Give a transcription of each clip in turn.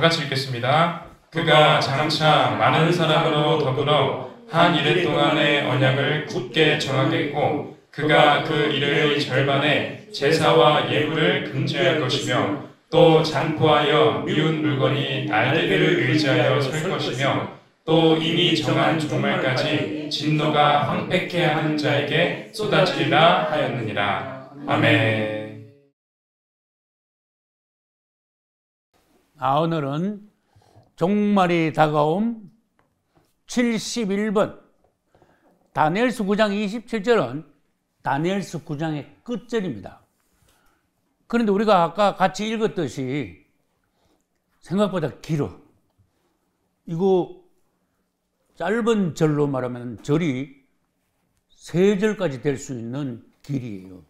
같이 읽겠습니다. 그가 장차 많은 사람으로 더불어 한 이레 동안의 언약을 굳게 정하겠고 그가 그 이레의 절반에 제사와 예물을 금지할 것이며 또 잔포하여 미운 물건이 날개를 의지하여 설 것이며 또 이미 정한 종말까지 진노가 황폐케 하는 자에게 쏟아지리라 하였느니라. 아멘. 오늘은 종말이 다가옴 71번 다니엘서 9장 27절은 다니엘서 9장의 끝절입니다. 그런데 우리가 아까 같이 읽었듯이 생각보다 길어. 이거 짧은 절로 말하면 절이 3절까지 될 수 있는 길이에요.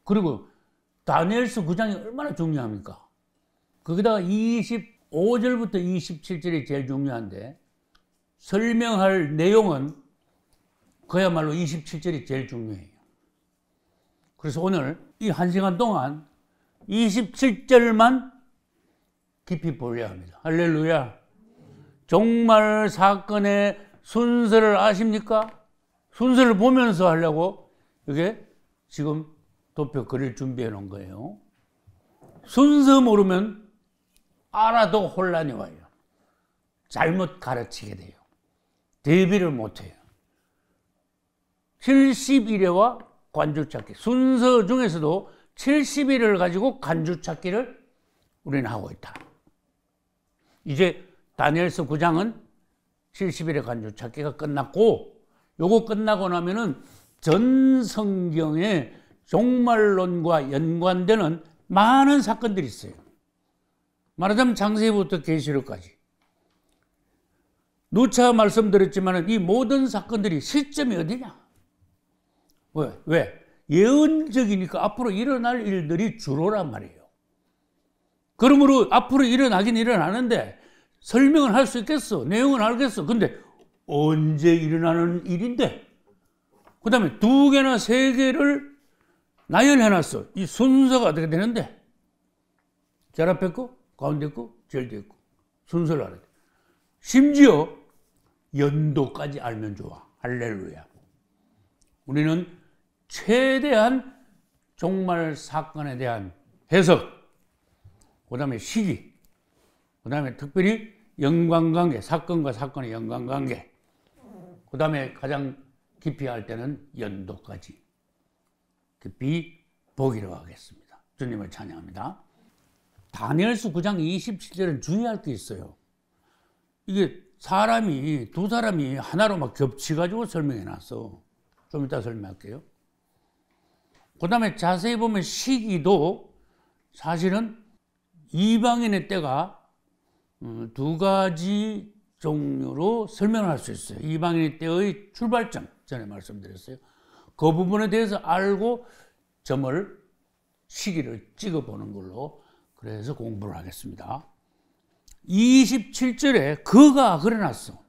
그리고 다니엘서 9장이 얼마나 중요합니까? 거기다가 25절부터 27절이 제일 중요한데 설명할 내용은 그야말로 27절이 제일 중요해요. 그래서 오늘 이 1시간 동안 27절만 깊이 보려 합니다. 할렐루야. 종말 사건의 순서를 아십니까? 순서를 보면서 하려고 이게 지금 도표 글을 준비해 놓은 거예요. 순서 모르면 알아도 혼란이 와요. 잘못 가르치게 돼요. 대비를 못해요. 70일에와 관주찾기. 순서 중에서도 70일을 가지고 관주찾기를 우리는 하고 있다. 이제 다니엘서 9장은 70일의 관주찾기가 끝났고 요거 끝나고 나면은 전 성경의 종말론과 연관되는 많은 사건들이 있어요. 말하자면 창세기부터 계시록까지. 누차 말씀드렸지만 이 모든 사건들이 시점이 어디냐? 왜? 예언적이니까 앞으로 일어날 일들이 주로란 말이에요. 그러므로 앞으로 일어나긴 일어나는데 설명은 할 수 있겠어. 내용은 알겠어. 근데 언제 일어나는 일인데? 그 다음에 2개나 3개를 나열해놨어. 이 순서가 어떻게 되는데? 제일 앞에 거, 가운데 거, 제일 뒤에 거. 순서를 알아야 돼. 심지어 연도까지 알면 좋아. 할렐루야. 우리는 최대한 종말 사건에 대한 해석, 그 다음에 시기, 그 다음에 특별히 연관관계, 사건과 사건의 연관관계, 그 다음에 가장 깊이 할 때는 연도까지 깊이 보기로 하겠습니다. 주님을 찬양합니다. 다니엘서 9장 27절은 주의할 게 있어요. 이게 두 사람이 하나로 막 겹쳐가지고 설명해 놨어. 좀 이따 설명할게요. 그 다음에 자세히 보면 시기도 사실은 이방인의 때가 2가지 종류로 설명을 할 수 있어요. 이방인의 때의 출발점, 전에 말씀드렸어요. 그 부분에 대해서 알고 시기를 찍어보는 걸로 그래서 공부를 하겠습니다. 27절에 그가 그려놨어.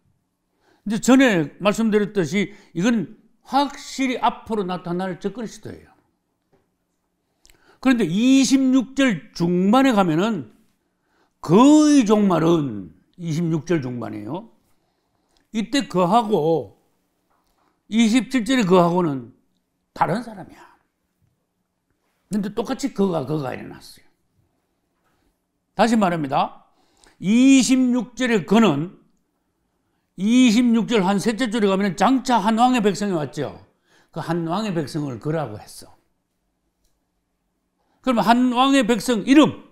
근데 전에 말씀드렸듯이 이건 확실히 앞으로 나타날 적그리스도예요. 그런데 26절 중반에 가면은 그의 종말은 26절 중반이에요. 이때 그하고 27절에 그하고는 다른 사람이야. 근데 똑같이 그가 일어났어요. 다시 말합니다. 26절에 그는 26절 한 셋째 줄에 가면 장차 한 왕의 백성이 왔죠. 그 한 왕의 백성을 그라고 했어. 그러면 한 왕의 백성 이름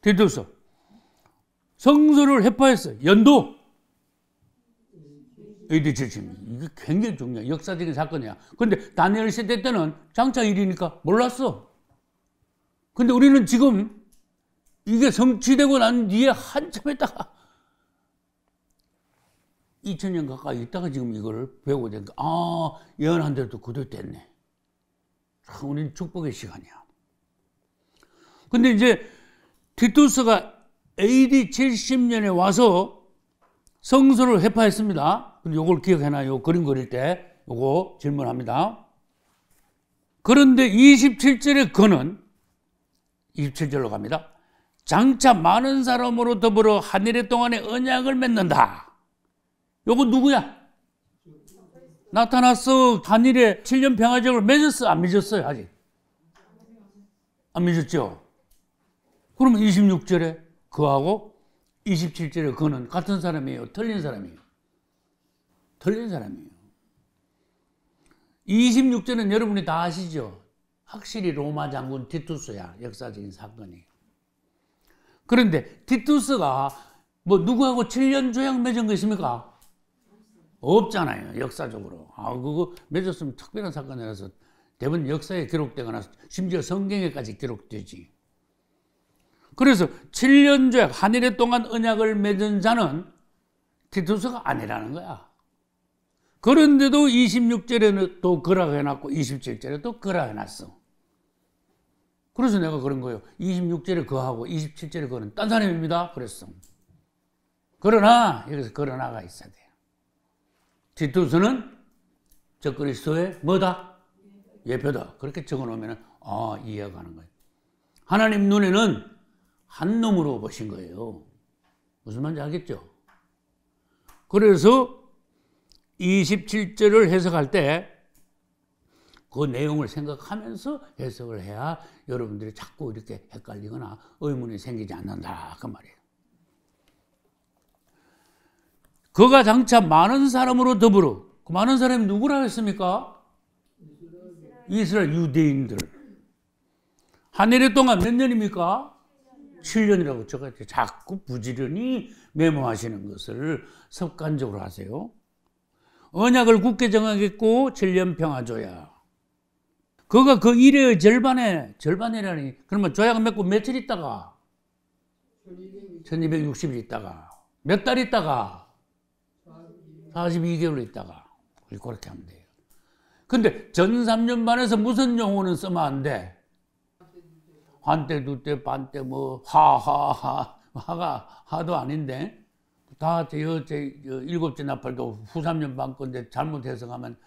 디도서. 성소를 회파했어. 연도 AD 70. 이게 굉장히 중요해. 역사적인 사건이야. 근데 다니엘 시대 때는 장차 일이니까 몰랐어. 근데 우리는 지금 이게 성취되고 난 뒤에 한참 있다가 2000년 가까이 있다가 지금 이걸 배우고 되니까 예언한 대로 그대로 됐네. 참 우리는 축복의 시간이야. 근데 이제 티투스가 AD 70년에 와서 성소를 회파했습니다. 근데 요걸 기억해놔요. 그림 그릴 때 요거 질문합니다. 그런데 27절에 그는 27절로 갑니다. 장차 많은 사람으로 더불어 한 이래 동안에 언약을 맺는다. 요거 누구야? 나타났어. 한 일에 7년 평화적을 맺었어? 안 맺었어요? 아직 안 맺었죠? 그러면 26절에 그하고 27절에 그는 같은 사람이에요? 틀린 사람이에요? 틀린 사람이에요. 26절은 여러분이 다 아시죠? 확실히 로마 장군 티투스야. 역사적인 사건이에요. 그런데 티투스가 뭐 누구하고 7년 조약 맺은 거 있습니까? 없잖아요. 역사적으로. 그거 맺었으면 특별한 사건이라서 대부분 역사에 기록되거나 심지어 성경에까지 기록되지. 그래서 7년 조약, 한 일에 동안 언약을 맺은 자는 티투스가 아니라는 거야. 그런데도 26절에는 또 거락해놨고 27절에 또 거락해놨어. 그래서 내가 그런 거예요. 26절에 그하고 27절에 그는 딴 사람입니다. 그랬어. 그러나 여기서 그러나가 있어야 돼요. 티투스는 적그리스도의 뭐다? 예표다. 그렇게 적어놓으면 이해가 가는 거예요. 하나님 눈에는 한 놈으로 보신 거예요. 무슨 말인지 알겠죠? 그래서 27절을 해석할 때 그 내용을 생각하면서 해석을 해야 여러분들이 자꾸 이렇게 헷갈리거나 의문이 생기지 않는다. 그 말이에요. 그가 장차 많은 사람으로 더불어. 그 많은 사람이 누구라 했습니까? 이스라엘 유대인들. 한 일에 동안 몇 년입니까? 7년이라고 제가 자꾸 부지런히 메모하시는 것을 습관적으로 하세요. 언약을 굳게 정하겠고 7년 평화조약. 그가 그 일의 절반이라니. 그러면 조약 맺고 며칠 있다가? 1260일 있다가. 몇 달 있다가? 42개월 있다가. 그렇게 하면 돼요. 근데 전 3년 반에서 무슨 용어는 쓰면 안 돼? 한때, 두때, 반때, 뭐, 하가 하도 아닌데. 다 일곱째 나팔도 후 3년 반 건데 잘못 해석하면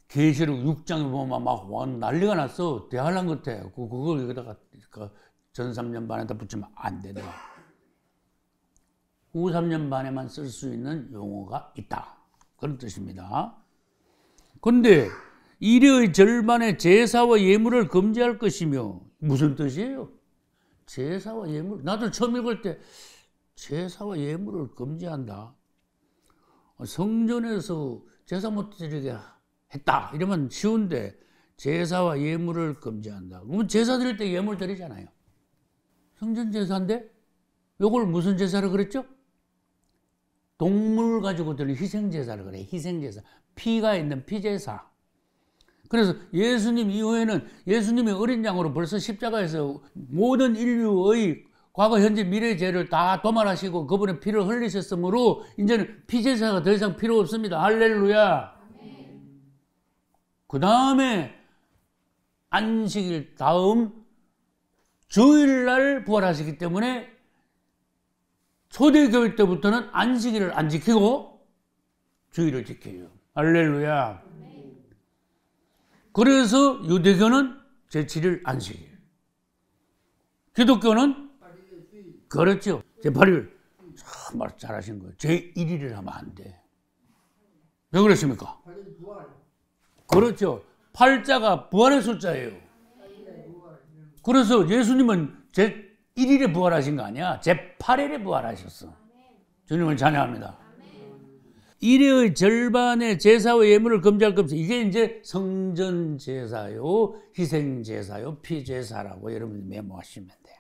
계시록 6장에 보면 막 난리가 났어. 대환란 같아. 그걸 여기다가 전 3년 반에다 붙이면 안 돼. 후 3년 반에만 쓸 수 있는 용어가 있다. 그런 뜻입니다. 근데 일의 절반에 제사와 예물을 금지할 것이며 무슨 뜻이에요? 제사와 예물. 나도 처음 읽을 때 제사와 예물을 금지한다. 성전에서 제사 못 드리게 했다. 이러면 쉬운데 제사와 예물을 금지한다. 그러면 제사 드릴 때 예물 드리잖아요. 성전 제사인데 요걸 무슨 제사를 그랬죠? 동물 가지고 드리는 희생제사를 그래. 희생제사. 피가 있는 피제사. 그래서 예수님 이후에는 예수님이 어린 양으로 벌써 십자가에서 모든 인류의 과거, 현재, 미래의 죄를 다 도말하시고 그분의 피를 흘리셨으므로 이제는 피제사가 더 이상 필요 없습니다. 할렐루야. 그 다음에 안식일 다음 주일날 부활하시기 때문에 초대교회 때부터는 안식일을 안 지키고 주일을 지켜요. 할렐루야. 그래서 유대교는 제7일 안식일. 기독교는 그렇죠. 제8일. 말 잘하신 거예요. 제1일을 하면 안 돼. 왜 그랬습니까? 그렇죠. 팔자가 부활의 숫자예요. 그래서 예수님은 제1일에 부활하신 거 아니야. 제8일에 부활하셨어. 주님을 찬양합니다. 일의 절반의 제사와 예물을 금지할 것 없어. 이게 이제 성전 제사요, 희생 제사요, 피제사라고 여러분이 메모하시면 돼요.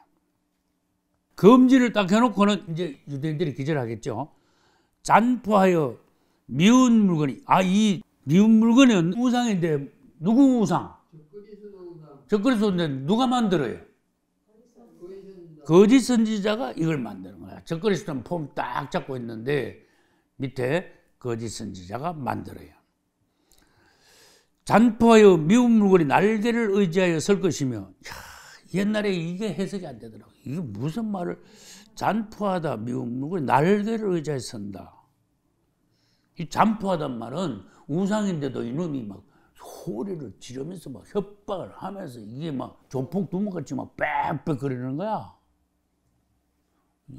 금지를 딱 해놓고는 이제 유대인들이 기절하겠죠. 잔포하여 미운 물건이, 이 미운 물건은 우상인데 누구 우상? 적그리스도인데 누가 만들어요? 거짓 선지자가 이걸 만드는 거야. 적그리스도는 폼 딱 잡고 있는데 밑에 거짓 선지자가 만들어요. 잔포하여 미운 물건이 날개를 의지하여 설 것이며, 옛날에 이게 해석이 안 되더라고요. 이게 무슨 말을, 잔포하다 미운 물건이 날개를 의지하여 선다. 이 잔포하단 말은 우상인데도 이놈이 막 소리를 지르면서 막 협박을 하면서 이게 막 조폭 두목같이 막 빽빽 거리는 거야.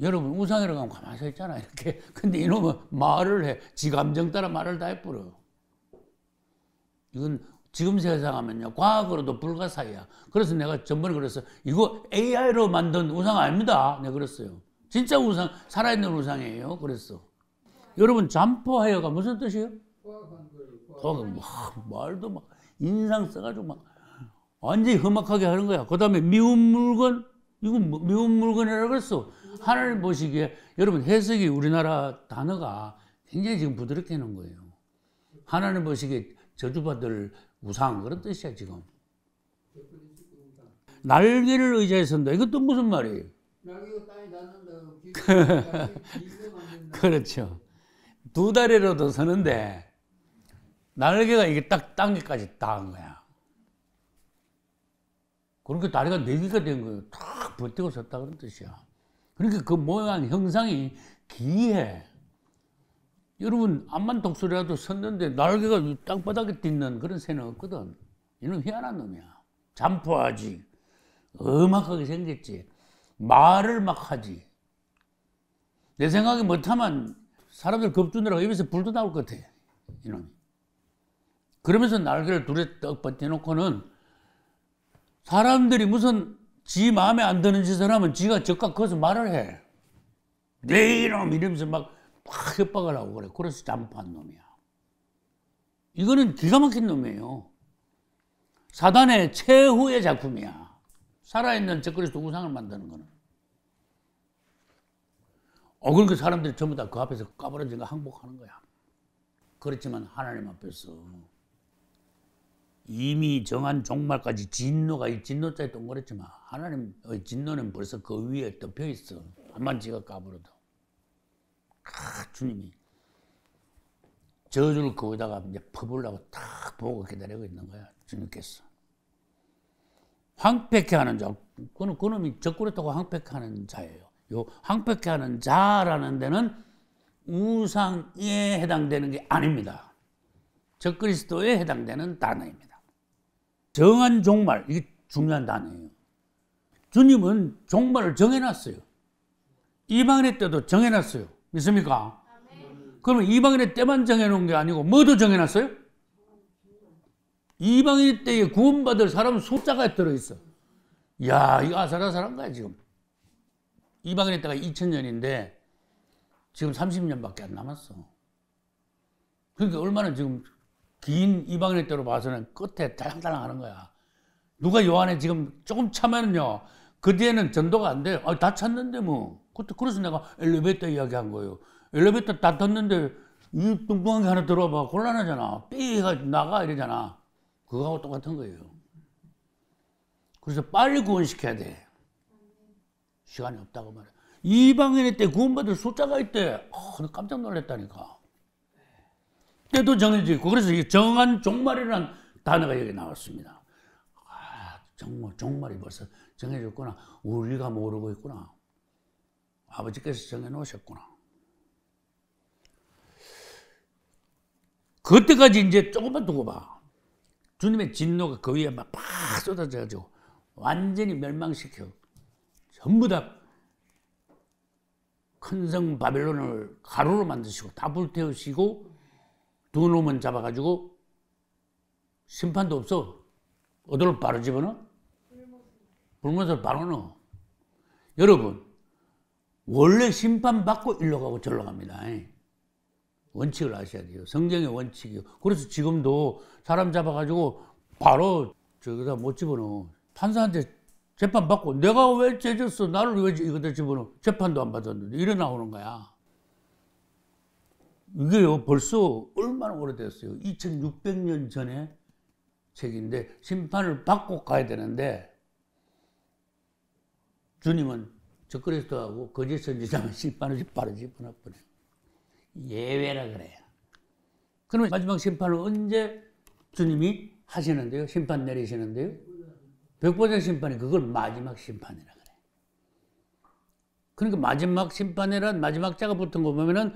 여러분 우상이라고 하면 가만히 서 있잖아 이렇게. 근데 이놈은 말을 해. 지 감정 따라 말을 다 해버려. 이건 지금 세상하면요 과학으로도 불가사의야. 그래서 내가 전번에 그랬어. 이거 AI로 만든 우상 아닙니다. 내가 그랬어요. 진짜 우상, 살아있는 우상이에요. 그랬어. 여러분 잠포하여가 무슨 뜻이에요? 말도 막 인상 써가지고 막 완전히 험악하게 하는 거야. 그 다음에 미운 물건, 이건 미운 물건이라고 그랬어. 하나님 보시기에 여러분 해석이 우리나라 단어가 굉장히 지금 부드럽게 해놓은 거예요. 하나님 보시기에 저주받을 우상 그런 뜻이야 지금. 날개를 의지해 선다. 이것도 무슨 말이에요? 날개가 땅에 닿는다. 그렇죠. 두 다리로도 서는데 날개가 이게 딱 땅에까지 닿은 거야. 그러니까 다리가 네 개가 된 거예요. 탁 버티고 섰다 그런 뜻이야. 그러니까 그 모양 형상이 기이해. 여러분 암만 독수리라도 섰는데 날개가 땅바닥에 딛는 그런 새는 없거든. 이놈 희한한 놈이야. 잠포하지. 음악하게 생겼지. 말을 막 하지. 내 생각에 못하면 사람들 겁주느라고 입에서 불도 나올 것 같아. 이놈이. 그러면서 날개를 둘에 떡 버텨놓고는 사람들이 무슨 지 마음에 안 드는 짓을 하면 지가 적각 거기서 말을 해. 내 이놈 이러면서 막 협박을 하고 그래. 그래서 잠포한 놈이야. 이거는 기가 막힌 놈이에요. 사단의 최후의 작품이야. 살아있는 적그리스도 우상을 만드는 거는. 그러니까 사람들이 전부 다 그 앞에서 까부러진 거 항복하는 거야. 그렇지만 하나님 앞에서 이미 정한 종말까지 진노가 이 진노자에 동그랬지만 하나님의 진노는 벌써 그 위에 덮여 있어. 한만 지가 까불어도. 주님이 저주를 거기다가 이제 퍼부으려고 딱 보고 기다리고 있는 거야. 주님께서. 황폐케 하는 자. 그놈이 적그리스도가 황폐케 하는 자예요. 요 황폐케 하는 자라는 데는 우상에 해당되는 게 아닙니다. 적그리스도에 해당되는 단어입니다. 정한 종말, 이게 중요한 단어예요. 주님은 종말을 정해놨어요. 이방인의 때도 정해놨어요. 믿습니까? 그러면 이방인의 때만 정해놓은 게 아니고 뭐도 정해놨어요? 이방인의 때에 구원받을 사람 숫자가 들어있어. 이야, 이거 아슬아슬한 거야 지금. 이방인의 때가 2000년인데 지금 30년밖에 안 남았어. 그러니까 얼마나 지금 긴 이방인의 때로 봐서는 끝에 달랑달랑 하는 거야. 누가 요한에 지금 조금 차면은요, 그 뒤에는 전도가 안 돼. 다 찼는데 뭐. 그래서 내가 엘리베이터 이야기한 거예요. 엘리베이터 다 탔는데 이 뚱뚱한 게 하나 들어와봐. 곤란하잖아. 삐가 나가 이러잖아. 그거하고 똑같은 거예요. 그래서 빨리 구원시켜야 돼. 시간이 없다고 말해. 이방인의 때 구원받을 숫자가 있대. 나 깜짝 놀랐다니까. 때도 정해져 있고. 그래서 이 정한 종말이라는 단어가 여기 나왔습니다. 정말 종말이 벌써 정해졌구나. 우리가 모르고 있구나. 아버지께서 정해놓으셨구나. 그때까지 이제 조금만 두고 봐. 주님의 진노가 그 위에 막 쏟아져가지고 완전히 멸망시켜. 전부 다 큰 성 바벨론을 가루로 만드시고 다 불태우시고 두 놈은 잡아가지고 심판도 없어. 어디로 바로 집어넣어? 불못을 바로 넣어. 여러분, 원래 심판받고 일로 가고 절로 갑니다. 원칙을 아셔야 돼요. 성경의 원칙이요. 그래서 지금도 사람 잡아가지고 바로 저기다 못 집어넣어. 판사한테 재판받고 내가 왜 죄졌어? 나를 왜 이거다 집어넣어? 재판도 안 받았는데 이래 나오는 거야. 이게요 벌써 얼마나 오래됐어요. 2600년 전에 책인데 심판을 받고 가야 되는데 주님은 적그리스도하고 거짓 선지자만 심판을 바로 집어넣어버려요. 예외라 그래요. 그러면 마지막 심판을 언제 주님이 하시는데요? 심판 내리시는데요? 백보자 심판이 그걸 마지막 심판이라 그래요. 그러니까 마지막 심판이란 마지막 자가 붙은 거 보면은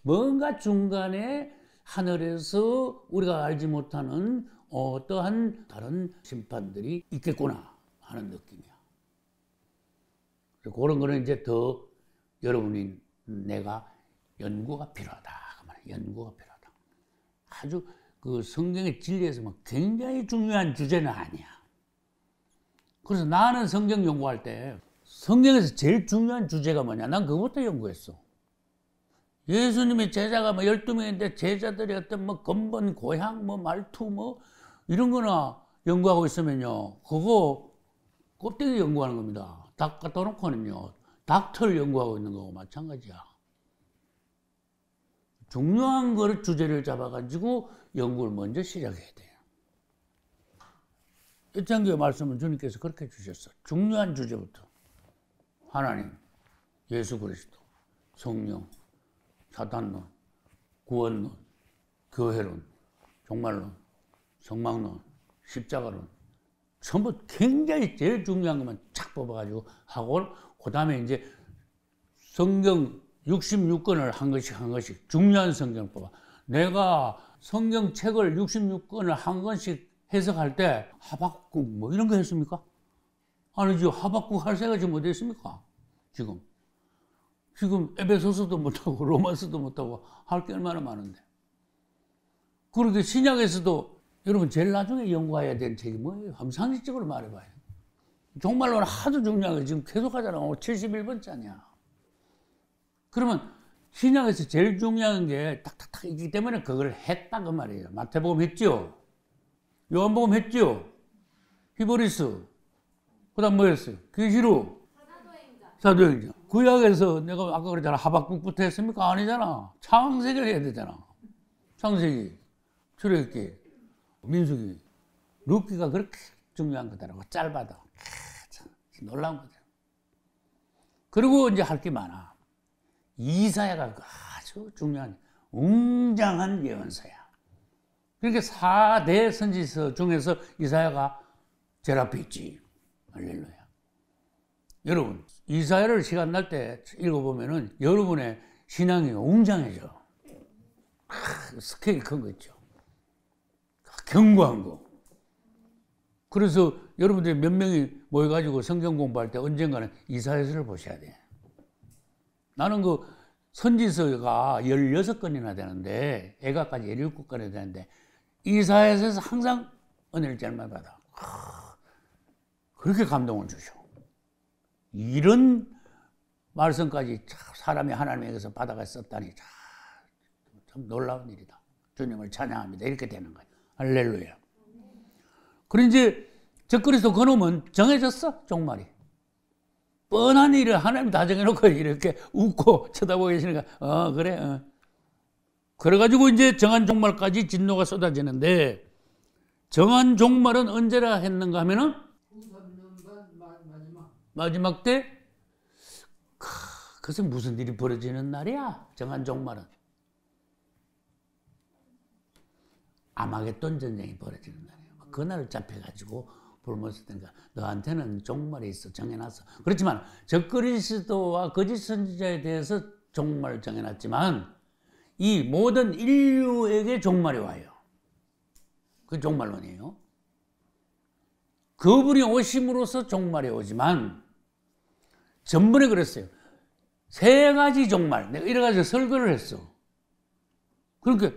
뭔가 중간에 하늘에서 우리가 알지 못하는 어떠한 다른 심판들이 있겠구나 하는 느낌이야. 그런 거는 이제 더 여러분이 내가 연구가 필요하다. 그 말이에요. 연구가 필요하다. 아주 그 성경의 진리에서 막 굉장히 중요한 주제는 아니야. 그래서 나는 성경 연구할 때 성경에서 제일 중요한 주제가 뭐냐? 난 그것부터 연구했어. 예수님의 제자가 뭐 12명인데 제자들이 어떤 뭐 근본, 고향, 뭐 말투 뭐 이런 거나 연구하고 있으면요. 그거 껍데기 연구하는 겁니다. 닭 갖다 놓고는요. 닭털 연구하고 있는 거고 마찬가지야. 중요한 거를 주제를 잡아가지고 연구를 먼저 시작해야 돼요. 일장기의 말씀은 주님께서 그렇게 주셨어. 중요한 주제부터. 하나님, 예수 그리스도, 성령, 사탄론, 구원론, 교회론, 종말론, 성막론, 십자가론 전부 굉장히 제일 중요한 것만 착 뽑아가지고 하고 그 다음에 이제 성경 66권을 한 권씩 중요한 성경을 뽑아. 내가 성경책을 66권을 한 권씩 해석할 때 하박국 뭐 이런 거 했습니까? 아니죠. 하박국 할 생각이 못 했습니까? 지금 에베소서도 못하고 로마서도 못하고 할 게 얼마나 많은데. 그런데 신약에서도 여러분 제일 나중에 연구해야 되는 책이 뭐예요? 한번 상식적으로 말해봐요. 종말론은 하도 중요한 거 지금 계속 하잖아. 71번째냐. 그러면 신약에서 제일 중요한 게 탁탁탁 있기 때문에 그걸 했다 그 말이에요. 마태복음 했죠. 요한복음 했죠. 히브리서. 그 다음 뭐 했어요? 계시록. 사도행전. 구약에서 내가 아까 그랬잖아. 하박국부터 했습니까? 아니잖아. 창세기를 해야 되잖아. 창세기, 출애굽기, 민수기, 룻기가 그렇게 중요한 거더라고. 짧아도. 참 놀라운 거죠. 그리고 이제 할 게 많아. 이사야가 아주 중요한 웅장한 예언서야. 그러니까 4대 선지서 중에서 이사야가 제일 앞에 있지. 할렐루야. 여러분, 이사야를 시간 날 때 읽어보면은 여러분의 신앙이 웅장해져. 스케일이 큰 거 있죠. 견고한 거. 그래서 여러분들이 몇 명이 모여가지고 성경 공부할 때 언젠가는 이사야서를 보셔야 돼. 나는 그 선지서가 16권이나 되는데, 애가까지 17권이 되는데, 이사야서에서 항상 은혜를 제일 많이 받아. 그렇게 감동을 주셔. 이런 말씀까지 사람이 하나님에게서 받아갔었다니 참 놀라운 일이다. 주님을 찬양합니다. 이렇게 되는 거예요. 할렐루야. 그럼 이제 적그리스도 그놈은 정해졌어. 종말이. 뻔한 일을 하나님 다 정해놓고 이렇게 웃고 쳐다보고 계시니까 그래. 그래가지고 이제 정한 종말까지 진노가 쏟아지는데 정한 종말은 언제라 했는가 하면은 3년간 마지막 때 그것은 무슨 일이 벌어지는 날이야? 정한 종말은 아마겟돈 전쟁이 벌어지는 날이에요. 그날을 잡혀가지고 불못을 때니까 너한테는 종말이 있어 정해놨어. 그렇지만 적그리스도와 거짓 선지자에 대해서 종말을 정해놨지만 이 모든 인류에게 종말이 와요. 그 종말론이에요. 그분이 오심으로써 종말이 오지만 전번에 그랬어요. 3가지 종말. 내가 이래가지고 설교를 했어. 그러니까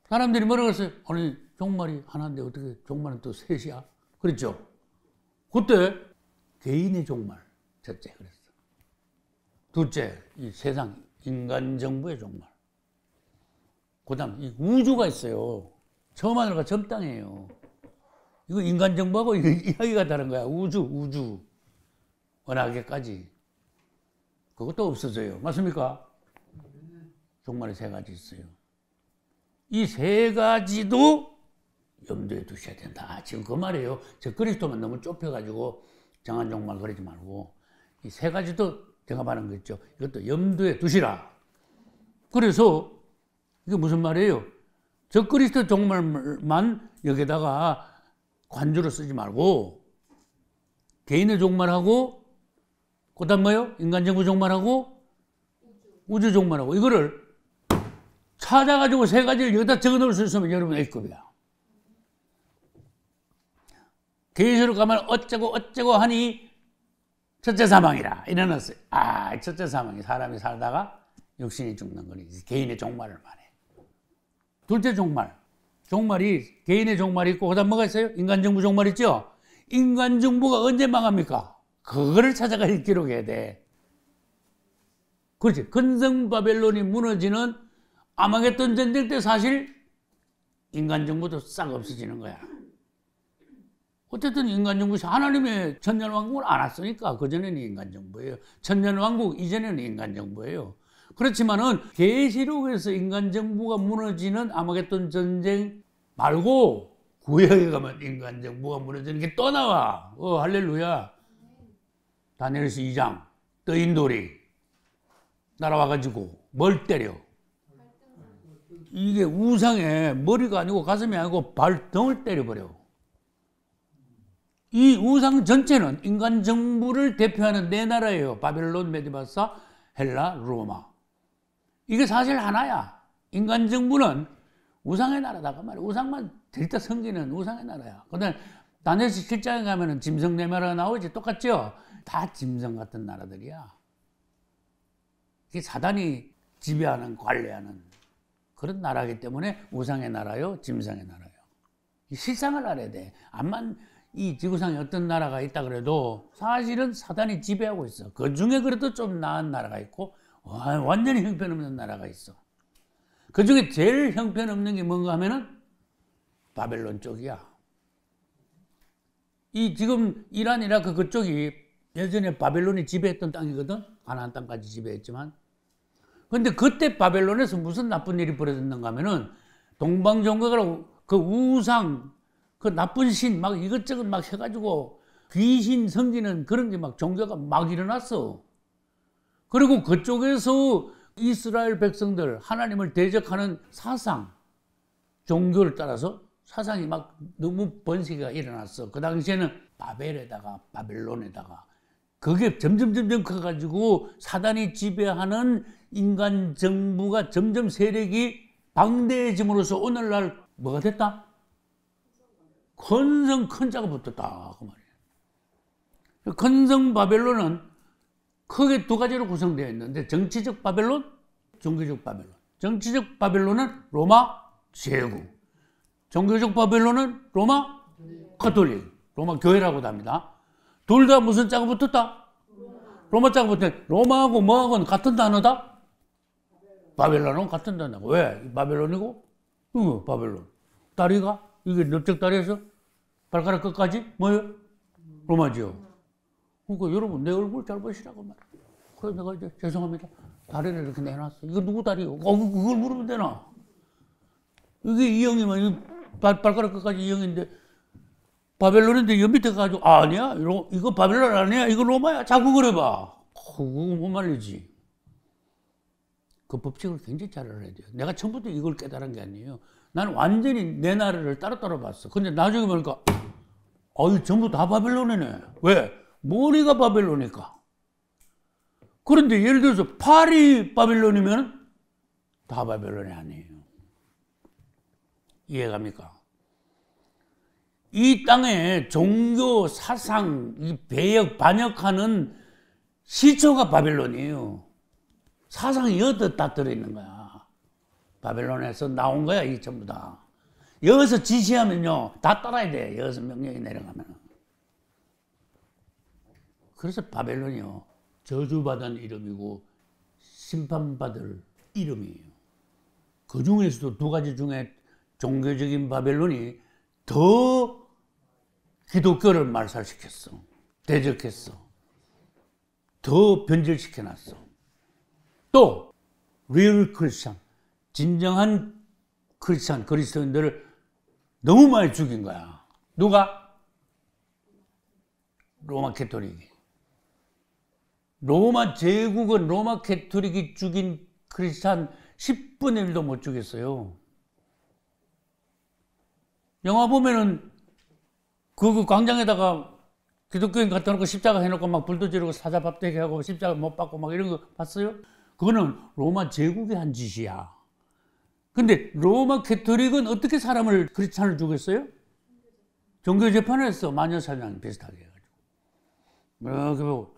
사람들이 뭐라고 했어요? 아니 종말이 하나인데 어떻게 종말은 또 셋이야? 그랬죠. 그때 개인의 종말 첫째 그랬어. 둘째 이 세상 인간 정부의 종말. 그다음 이 우주가 있어요. 처음 하늘과 전 땅이에요. 이거 인간 정부하고 이야기가 다른 거야. 우주 은하계까지 그것도 없어져요. 맞습니까? 종말이 3가지 있어요. 이 3가지도 염두에 두셔야 된다. 지금 그 말이에요. 적그리스도만 너무 좁혀가지고 정한 종말 그러지 말고 이 3가지도 제가 말한 거 있죠. 이것도 염두에 두시라. 그래서 이게 무슨 말이에요? 적그리스도 종말만 여기다가 관주로 쓰지 말고 개인의 종말하고 그다음 뭐요? 인간정부 종말하고 우주 종말하고 이거를 찾아가지고 3가지를 여기다 적어놓을 수 있으면 여러분 A급이야. 계시록 가면 어쩌고 하니 첫째 사망이라 이래놨어요. 아, 첫째 사망이 사람이 살다가 육신이 죽는 거니 개인의 종말을 말해. 둘째 종말. 종말이 개인의 종말이 있고 그다음 뭐가 있어요? 인간정부 종말 있죠? 인간정부가 언제 망합니까? 그거를 찾아가 기록해야 돼. 그렇지. 근성 바벨론이 무너지는 아마겟돈 전쟁 때 사실 인간정부도 싹 없어지는 거야. 어쨌든 인간정부 하나님의 천년왕국을 안 왔으니까 그전에는 인간정부예요. 천년왕국 이전에는 인간정부예요. 그렇지만은 계시록에서 인간정부가 무너지는 아마겟돈 전쟁 말고 구약에 가면 인간정부가 무너지는 게 또 나와. 할렐루야. 다니엘서 2장 떠인 돌이 날아와가지고 뭘 때려. 이게 우상에 머리가 아니고 가슴이 아니고 발등을 때려버려. 이 우상 전체는 인간 정부를 대표하는 네 나라예요. 바벨론, 메디바사, 헬라, 로마. 이게 사실 하나야. 인간 정부는 우상의 나라다. 그 말이야. 우상만 들다 섬기는 우상의 나라야. 그다음에 다니엘서 7장에 가면은 짐승 네 마리가 나오지. 똑같죠? 다 짐승 같은 나라들이야. 이게 사단이 지배하는, 관리하는 그런 나라이기 때문에 우상의 나라요, 짐승의 나라요. 이 실상을 알아야 돼. 암만 이 지구상에 어떤 나라가 있다 그래도 사실은 사단이 지배하고 있어. 그 중에 그래도 좀 나은 나라가 있고 완전히 형편없는 나라가 있어. 그 중에 제일 형편없는 게 뭔가 하면은 바벨론 쪽이야. 이 지금 이란, 이라크 그쪽이 예전에 바벨론이 지배했던 땅이거든. 가나안 땅까지 지배했지만. 근데 그때 바벨론에서 무슨 나쁜 일이 벌어졌는가 하면은 동방종교가 그 우상, 그 나쁜 신 막 이것저것 막 해가지고 귀신 섬기는 그런 게 막 종교가 막 일어났어. 그리고 그쪽에서 이스라엘 백성들, 하나님을 대적하는 사상, 종교를 따라서 사상이 막 너무 번식이 일어났어. 그 당시에는 바벨에다가 바벨론에다가 그게 점점 커가지고 사단이 지배하는 인간 정부가 점점 세력이 방대해짐으로써 오늘날 뭐가 됐다? 건성 큰 자가 붙었다. 그 말이에요. 건성 바벨론은 크게 두 가지로 구성되어 있는데 정치적 바벨론, 종교적 바벨론. 정치적 바벨론은 로마 제국. 종교적 바벨론은 로마 가톨릭. 로마 교회라고도 합니다. 둘 다 무슨 자가 붙었다? 로마 자가 붙었다. 로마하고 뭐하고는 같은 단어다? 바벨론은 같은 단어고. 왜? 바벨론이고? 바벨론. 다리가? 이게 넓적 다리에서 발가락 끝까지? 뭐예요? 로마지요. 그러니까 여러분, 내 얼굴 잘 보시라고 말이야. 그래서 내가 이제 죄송합니다. 다리를 이렇게 내놨어. 이거 누구 다리요? 그걸 물으면 되나? 이게 이형이면, 발가락 끝까지 이형인데, 바벨론인데 여 밑에 가지고, 아니야? 이거 바벨론 아니야? 이거 로마야? 자꾸 그래봐. 그거 못 말리지. 그 법칙을 굉장히 잘 알아야 돼요. 내가 처음부터 이걸 깨달은 게 아니에요. 나는 완전히 내 나라를 따로 봤어. 근데 나중에 보니까, 전부 다 바벨론이네. 왜? 머리가 바벨론이니까. 그런데 예를 들어서 팔이 바벨론이면 다 바벨론이 아니에요. 이해갑니까? 이 땅에 종교, 사상, 이 배역, 반역하는 시초가 바벨론이에요. 사상이 여기다 다 들어있는 거야. 바벨론에서 나온 거야, 이 전부 다. 여기서 지시하면요, 다 따라야 돼. 여기서 명령이 내려가면. 그래서 바벨론이요, 저주받은 이름이고, 심판받을 이름이에요. 그 중에서도 두 가지 중에 종교적인 바벨론이 더 기독교를 말살시켰어. 대적했어. 더 변절시켜놨어. 또 리얼 크리스찬, 진정한 크리스찬, 그리스도인들을 너무 많이 죽인 거야. 누가? 로마 캐토릭이. 로마 제국은 로마 캐토릭이 죽인 크리스찬 10분의 1도 못 죽였어요. 영화 보면은 그 광장에다가 기독교인 갖다 놓고 십자가 해놓고 막 불도 지르고 사자밥되게 하고 십자가 못 받고 막 이런 거 봤어요? 그거는 로마 제국이 한 짓이야. 근데 로마 캐토릭은 어떻게 사람을, 크리스찬을 죽였어요? 종교재판을 했어. 마녀사냥 비슷하게 해가지고.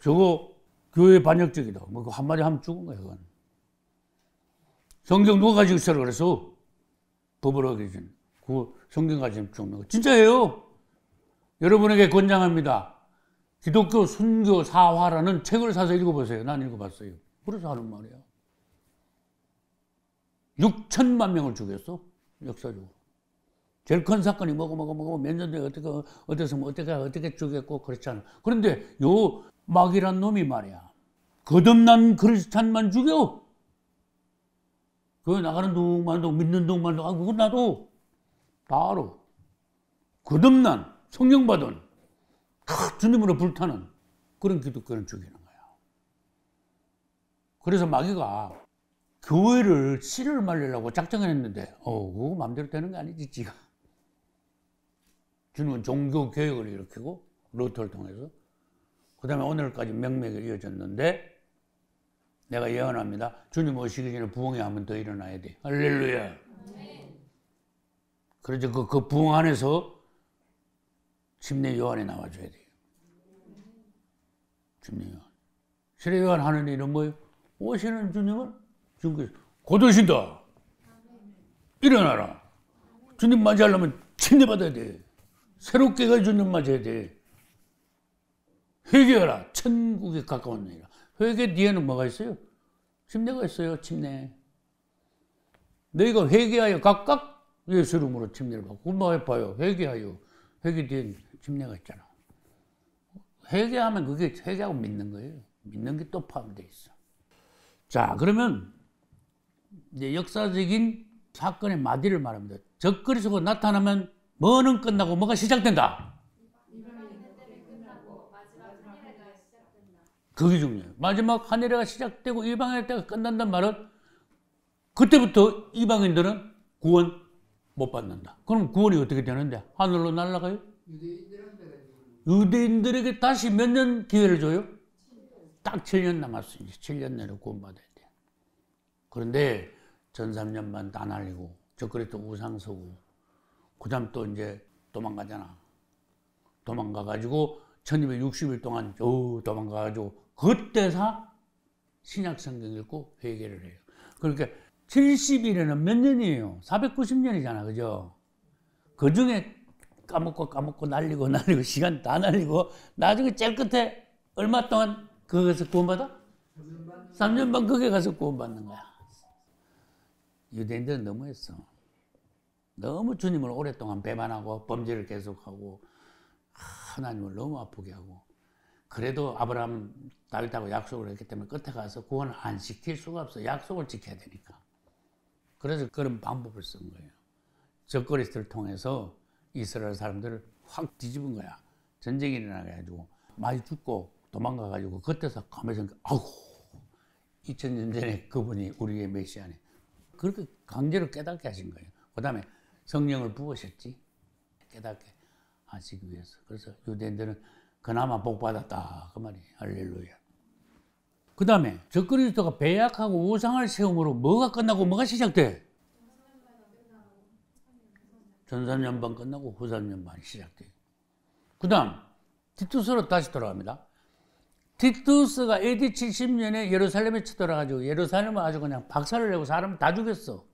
저거 교회 반역적이다. 뭐 한마디 하면 죽은 거야, 그건. 성경 누가 가지고 있으라 그래서 법을 어기진. 그 성경 가지고 죽는 거. 진짜예요. 여러분에게 권장합니다. 기독교 순교 사화라는 책을 사서 읽어보세요. 난 읽어봤어요. 그래서 하는 말이야. 6천만 명을 죽였어. 역사적으로. 제일 큰 사건이 뭐고 몇 년 전에 어떻게 죽였고 그렇잖아. 그런데 요 막이란 놈이 말이야. 거듭난 크리스찬만 죽여. 교회 나가는 동만도 믿는 동만도 그거 나도 다 알아. 거듭난 성령 받은 주님으로 불타는 그런 기독교는 죽이는 거야. 그래서 마귀가 교회를 씨를 말리려고 작정했는데 그거 마음대로 되는 거 아니지 지가. 주님은 종교 개혁을 일으키고 루터를 통해서 그 다음에 오늘까지 명맥이 이어졌는데 내가 예언합니다. 주님 오시기 전에 부흥이 한 번 더 일어나야 돼. 할렐루야. 그래서 그 부흥 안에서 침례 요한이 나와줘야 돼요. 침례 요한. 침례 요한 하는 일은 뭐예요? 오시는 주님은 지금 곧 오신다. 일어나라. 주님 맞이하려면 침례 받아야 돼. 새롭게 가 주님 맞아야 돼. 회개하라. 천국에 가까운 일이라. 회개 뒤에는 뭐가 있어요? 침례가 있어요. 침례. 너희가 회개하여 각각 예수 이름으로 침례를 받고 뭐 해봐요. 회개하여. 회개 뒤에 침례가 있잖아. 회개하면 그게 회개하고 믿는 거예요. 믿는 게 또 포함되어 있어. 자, 그러면 이제 역사적인 사건의 마디를 말합니다. 적그리스도가 나타나면 뭐는 끝나고 뭐가 시작된다. 그게 중요해요. 마지막 하늘에가 시작되고 이방인의 때가 끝난단 말은 그때부터 이방인들은 구원 못 받는다. 그럼 구원이 어떻게 되는데? 하늘로 날아가요? 유대인들에게 다시 몇 년 기회를 줘요? 딱 7년 남았어요. 7년 내로 구원받아야 돼. 그런데 전 3년만 다 날리고 적그리스도 우상 서고 그 다음 또 이제 도망가잖아. 도망가가지고 1260일 동안 도망가가지고 그때서 신약 성경 읽고 회개를 해요. 그러니까 70일에는 몇 년이에요? 490년이잖아. 그죠? 그 중에 까먹고 날리고 시간 다 날리고 나중에 제일 끝에 얼마 동안 거기서 구원받아? 3년 반 거기 가서 구원받는 거야. 유대인들은 너무했어. 너무 주님을 오랫동안 배반하고 범죄를 계속하고 하나님을 너무 아프게 하고 그래도 아브라함 다윗하고 약속을 했기 때문에 끝에 가서 구원을 안 시킬 수가 없어. 약속을 지켜야 되니까. 그래서 그런 방법을 쓴 거예요. 적그리스도를 통해서 이스라엘 사람들을 확 뒤집은 거야. 전쟁이 일어나가지고 많이 죽고 도망가가지고 그때서 가면서 아우 2000년 전에 그분이 우리의 메시아네. 그렇게 강제로 깨닫게 하신 거예요. 그 다음에 성령을 부으셨지. 깨닫게 하시기 위해서. 그래서 유대인들은 그나마 복받았다. 그 말이에요. 할렐루야. 그 다음에 적그리스도가 배약하고 우상을 세움으로 뭐가 끝나고 뭐가 시작돼? 전산년반 끝나고 후산년반이 시작돼요. 그 다음 티투스로 다시 돌아갑니다. 티투스가 AD 70년에 예루살렘에 쳐들어가지고 예루살렘을 아주 그냥 박살을 내고 사람을 다 죽였어.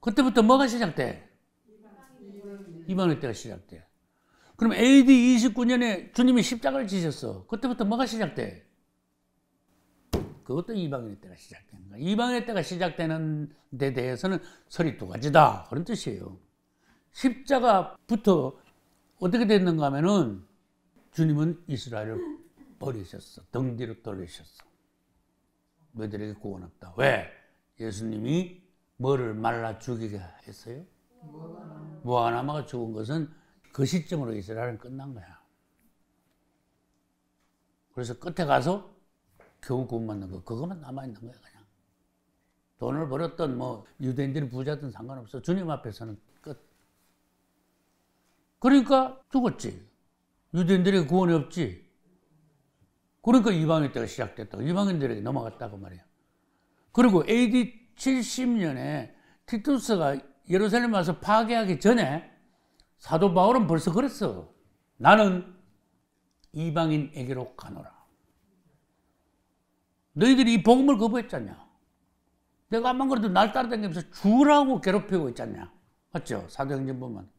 그때부터 뭐가 시작돼? 이방의 때가 시작돼. 그럼 AD 29년에 주님이 십자가를 지셨어. 그때부터 뭐가 시작돼? 그것도 이방인의 때가 시작되는 거야. 이방인의 때가 시작되는 데 대해서는 설이 두 가지다. 그런 뜻이에요. 십자가부터 어떻게 됐는가 하면은 주님은 이스라엘을 버리셨어. 등 뒤로 돌리셨어. 너희들에게 구원 없다. 왜? 예수님이 뭐를 말라 죽이게 했어요? 무화과나무가 죽은 것은 그 시점으로 이스라엘은 끝난 거야. 그래서 끝에 가서 겨우 구원받는 거 그것만 남아있는 거야 그냥. 돈을 벌었던 뭐 유대인들이 부자든 상관없어. 주님 앞에서는 끝. 그러니까 죽었지. 유대인들에게 구원이 없지. 그러니까 이방인 때가 시작됐다고. 이방인들에게 넘어갔다고 말이야. 그리고 AD 70년에 티투스가 예루살렘 와서 파괴하기 전에 사도 바울은 벌써 그랬어. 나는 이방인에게로 가노라. 너희들이 이 복음을 거부했잖냐. 내가 안만 그래도 날 따라다니면서 죽으라고 괴롭히고 있잖냐. 맞죠? 사도행전 보면.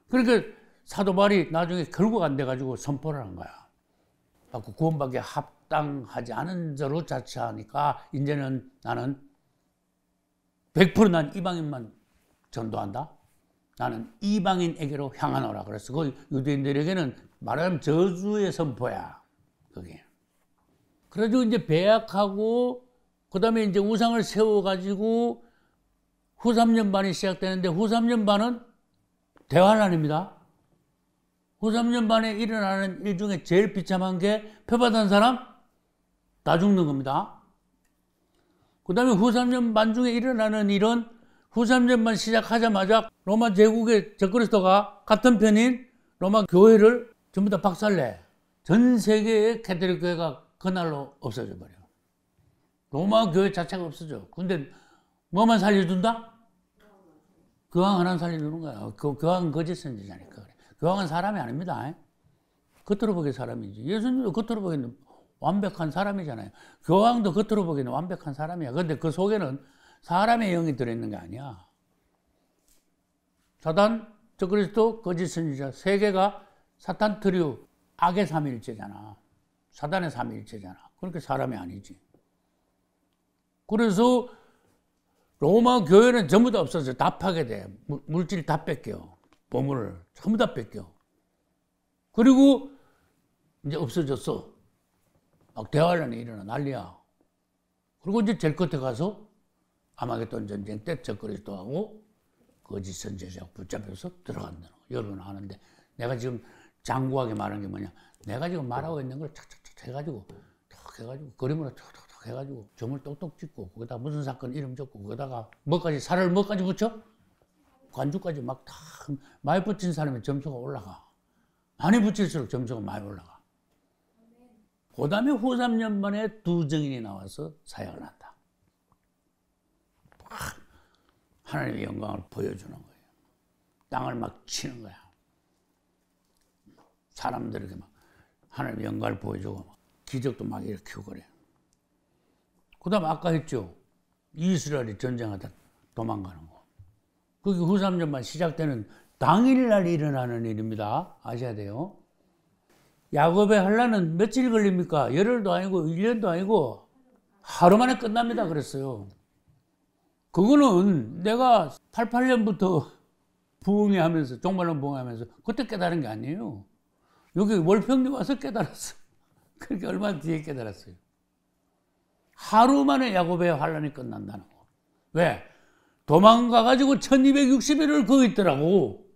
그러니까 사도 바울이 나중에 결국 안 돼가지고 선포를 한 거야. 구원받기에 합당하지 않은 자로 자처하니까 이제는 나는 100% 이방인만 전도한다. 나는 이방인에게로 향하노라. 그래서 그 유대인들에게는 말하자면 저주의 선포야. 그게. 그래가지고 이제 배약하고 그다음에 이제 우상을 세워가지고 후 3년반이 시작되는데 후 3년반은 대환란입니다. 후 3년반에 일어나는 일 중에 제일 비참한 게 표받은 사람 다 죽는 겁니다. 그 다음에 후 3년반 중에 일어나는 일은 후 3년반 시작하자마자 로마 제국의 적그리스도가 같은 편인 로마 교회를 전부 다 박살내. 전 세계의 캐톨릭 교회가 그날로 없어져 버려. 로마 교회 자체가 없어져. 근데 뭐만 살려준다? 교황 하나 살려주는 거야. 교황은 거짓 선지자니까 그래. 교황은 사람이 아닙니다. 겉으로 보기에 사람이지. 예수님도 겉으로 보기에는 완벽한 사람이잖아요. 교황도 겉으로 보기에는 완벽한 사람이야. 근데 그 속에는 사람의 영이 들어있는 게 아니야. 사단, 적그리스도, 거짓 선지자 세 개가 사탄 트리오, 악의 삼위일체잖아. 사단의 삼위일체잖아. 그러니까 사람이 아니지. 그래서 로마 교회는 전부 다 없어져. 다 파괴돼. 물질 다 뺏겨. 보물을 전부 다 뺏겨. 그리고 이제 없어졌어. 막 대환란이 일어나 난리야. 그리고 이제 제일 끝에 가서 아마겟돈 전쟁 때 적그리스도하고 거짓 선지자하고 붙잡혀서 들어간다는 거. 여러분 아는데 내가 지금 장구하게 말한 게 뭐냐. 내가 지금 말하고 있는 걸 탁탁탁 해가지고 탁 해가지고 그림으로 탁탁탁 해가지고 점을 똑똑 찍고 거기다 무슨 사건 이름 적고 거기다가 뭐까지 살을 뭐까지 붙여? 관주까지 막 다 많이 붙인 사람의 점수가 올라가. 많이 붙일수록 점수가 많이 올라가. 그 다음에 후 3년 만에 두 증인이 나와서 사역을 한다. 하나님의 영광을 보여주는 거예요. 땅을 막 치는 거야. 사람들에게 막 하나님의 영광을 보여주고 막 기적도 막 일으키고 그래. 그 다음 아까 했죠. 이스라엘이 전쟁하다 도망가는 거. 그게 후 3년만 시작되는 당일날 일어나는 일입니다. 아셔야 돼요. 야곱의 환란은 며칠 걸립니까? 열흘도 아니고 1년도 아니고 하루 만에 끝납니다. 그랬어요. 그거는 내가 88년부터 부흥회하면서 종말론 부흥회하면서 그때 깨달은 게 아니에요. 여기 월평리 와서 깨달았어. 그렇게 얼마 뒤에 깨달았어요. 하루 만에 야곱의 환란이 끝난다는 거. 왜? 도망가가지고 1260일을 거기 있더라고.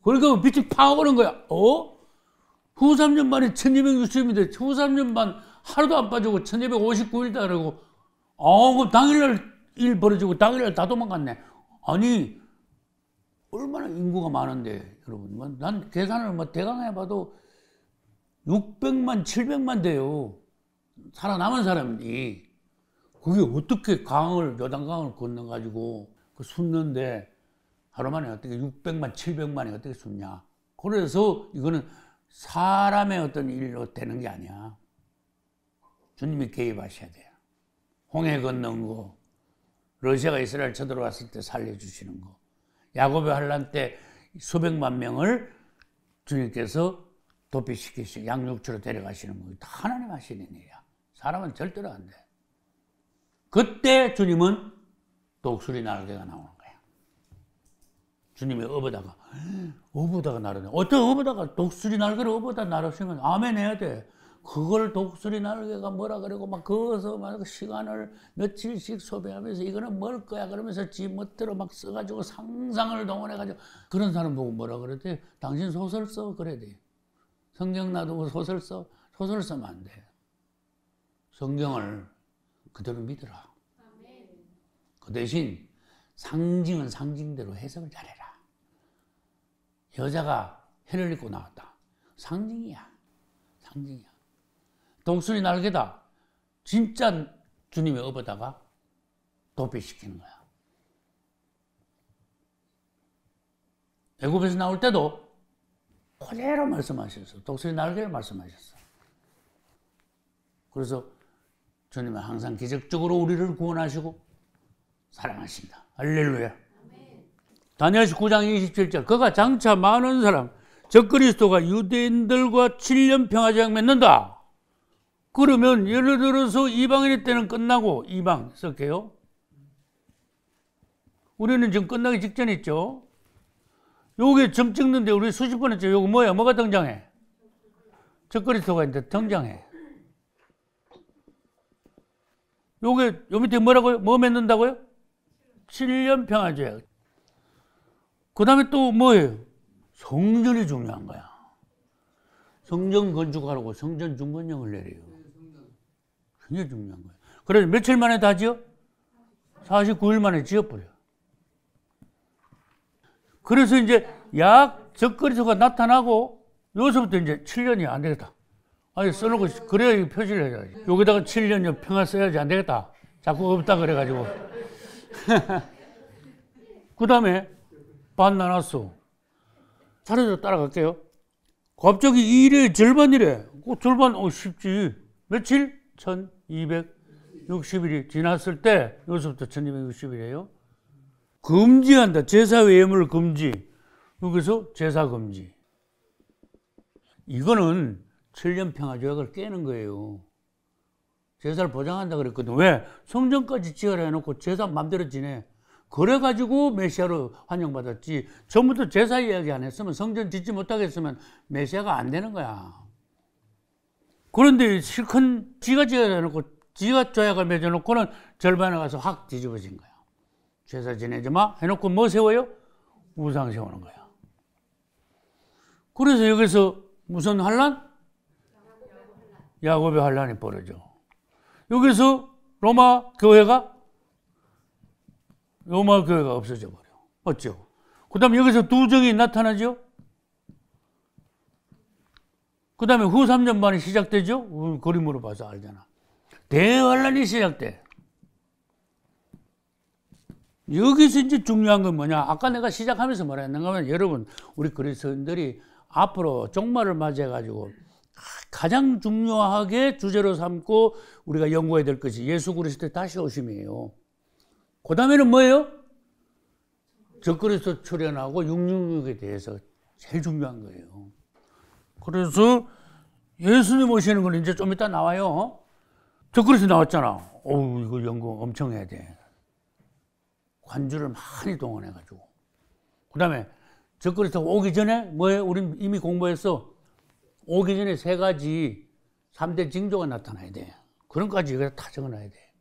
그러니까 빛이 팍 오는 거야. 후 3년 만에 1260일인데 후 3년 반 하루도 안 빠지고 1259일이다 그러고 그럼 당일날 일 벌어지고 당일날 다 도망갔네. 아니 얼마나 인구가 많은데 여러분. 난 계산을 대강 해봐도 600만 700만 돼요. 살아남은 사람이. 그게 어떻게 요단강을 건너가지고 숨는데 하루 만에 어떻게 600만 700만이 어떻게 숨냐. 그래서 이거는 사람의 어떤 일로 되는 게 아니야. 주님이 개입하셔야 돼요. 홍해 건넌 거, 러시아가 이스라엘 쳐들어왔을 때 살려주시는 거, 야곱의 환란 때 수백만 명을 주님께서 도피시키시고 양육처로 데려가시는 거, 다 하나님 하시는 일이야. 사람은 절대로 안 돼. 그때 주님은 독수리 날개가 나오는 거야. 주님이 어보다가 날아내. 어떤 어보다가 독수리 날개를 어보다 날으시면 아멘 해야 돼. 그걸 독수리 날개가 뭐라 그러고 막 거기서 막 시간을 며칠씩 소비하면서 이거는 뭘 거야 그러면서 지 멋대로 막 써가지고 상상을 동원해가지고 그런 사람 보고 뭐라 그랬대? 당신 소설 써 그래야 돼. 성경 놔두고 소설 써? 소설 쓰면 안 돼. 성경을 그대로 믿어라. 그 대신 상징은 상징대로 해석을 잘해라. 여자가 해를 입고 나왔다. 상징이야. 상징이야. 독수리 날개다. 진짜 주님의 업어다가 도피시키는 거야. 애굽에서 나올 때도 그대로 말씀하셨어. 독수리 날개를 말씀하셨어. 그래서 주님은 항상 기적적으로 우리를 구원하시고 사랑하신다. 할렐루야. 다니엘서 9장 27절 그가 장차 많은 사람 적그리스도가 유대인들과 7년 평화제약 맺는다. 그러면 예를 들어서 이방인의 때는 끝나고 이방 쓸게요. 우리는 지금 끝나기 직전에 있죠. 요게 점 찍는데 우리 수십 번 했죠. 요거 뭐야? 뭐가 등장해? 적그리스도가 이제 등장해. 요게 요 밑에 뭐라고요? 뭐 맺는다고요? 7년 평화제약. 그 다음에 또 뭐예요? 성전이 중요한 거야. 성전 건축하라고 성전 중건령을 내려요. 굉장히 중요한 거예요. 그래서 며칠 만에 다 지어? 49일 만에 지어버려. 그래서 이제 약 적그리스도가 나타나고 여기서부터 이제 7년이 안 되겠다. 아니 써놓고 그래야 표시를 해야지. 여기다가 7년 평화 써야지 안 되겠다. 자꾸 없다 그래가지고. 그 다음에 반 나눴어. 차례대로 따라갈게요. 갑자기 일의 절반이래. 그 절반 쉽지. 며칠? 1260일이 지났을 때 여기서부터 1260일이에요. 금지한다. 제사 외염을 금지. 여기서 제사 금지. 이거는 7년 평화조약을 깨는 거예요. 제사를 보장한다 그랬거든. 왜? 성전까지 지어라 해놓고 제사 맘대로 지내. 그래가지고 메시아로 환영받았지. 전부터 제사 이야기 안 했으면 성전 짓지 못하겠으면 메시아가 안 되는 거야. 그런데 실컷 지가 지어야 해놓고 지가 조약을 맺어놓고는 절반에 가서 확 뒤집어진 거야. 제사 지내지 마 해놓고 뭐 세워요? 우상 세우는 거야. 그래서 여기서 무슨 환란? 야곱의 환란이 벌어져. 여기서 로마 교회가 없어져 버려. 맞죠? 그 다음에 여기서 두 정이 나타나죠? 그 다음에 후 3년 만에 시작되죠? 그림으로 봐서 알잖아. 대환란이 시작돼. 여기서 이제 중요한 건 뭐냐? 아까 내가 시작하면서 뭐라 했는가 하면 여러분, 우리 그리스도인들이 앞으로 종말을 맞이해가지고 가장 중요하게 주제로 삼고 우리가 연구해야 될 것이 예수 그리스도의 다시 오심이에요. 그 다음에는 뭐예요? 적그리스도 출현하고 666에 대해서 제일 중요한 거예요. 그래서 예수님 오시는 건 이제 좀 이따 나와요. 적그리스도 나왔잖아. 이거 연구 엄청 해야 돼. 관주를 많이 동원해가지고. 그 다음에 적그리스도가 오기 전에 뭐예요? 우린 이미 공부했어. 오기 전에 세 가지 3대 징조가 나타나야 돼. 그런 것까지 이거 다 적어놔야 돼.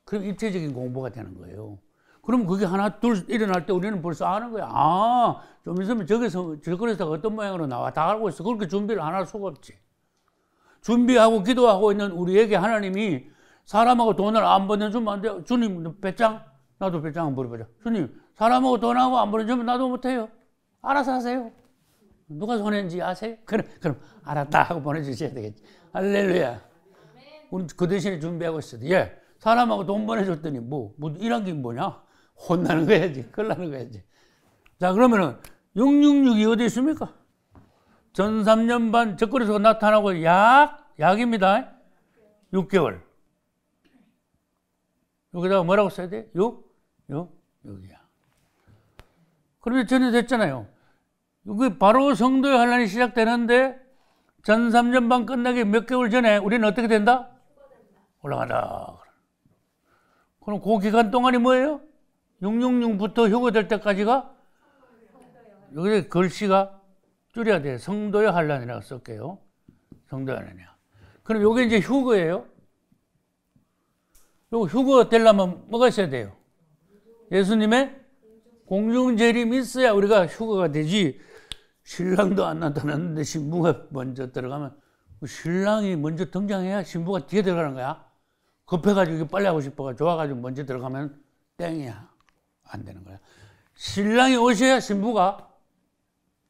그럼 입체적인 공부가 되는 거예요. 그럼 그게 하나 둘 일어날 때 우리는 벌써 아는 거야. 좀 있으면 저기서 적그리스도가 어떤 모양으로 나와 다 알고 있어. 그렇게 준비를 안 할 수가 없지. 준비하고 기도하고 있는 우리에게 하나님이 사람하고 돈을 안 보내주면 안 돼요. 주님 배짱? 나도 배짱 한번 버려보자. 주님 사람하고 돈하고 안 보내주면 나도 못해요. 알아서 하세요. 누가 손했는지 아세요? 그럼 알았다 하고 보내주셔야 되겠지. 할렐루야. 우리 그 대신에 준비하고 있어요. 예. 사람하고 돈 보내줬더니 뭐 이런 게 뭐냐? 혼나는 거야지. 큰일 나는 거야지. 자, 그러면은 666이 어디 있습니까? 전 3년 반 적그리스도가 나타나고 약입니다. 6개월. 여기다가 뭐라고 써야 돼? 6이야. 그러면 전에 됐잖아요. 여기 바로 성도의 환란이 시작되는데 전 3년 반 끝나기 몇 개월 전에 우리는 어떻게 된다? 올라간다. 그럼 그 기간 동안이 뭐예요? 666부터 휴거될 때까지가 여기 글씨가 줄여야 돼. 성도의 환란이라고 쓸게요. 성도의 환란이야. 그럼 요게 이제 휴거예요. 요 휴거 되려면 뭐가 있어야 돼요? 예수님의 공중재림이 있어야 우리가 휴거가 되지. 신랑도 안 나타났는데 신부가 먼저 들어가면 신랑이 먼저 등장해야 신부가 뒤에 들어가는 거야. 급해가지고 빨리 하고 싶어가 좋아가지고 먼저 들어가면 땡이야. 안 되는 거야. 신랑이 오셔야 신부가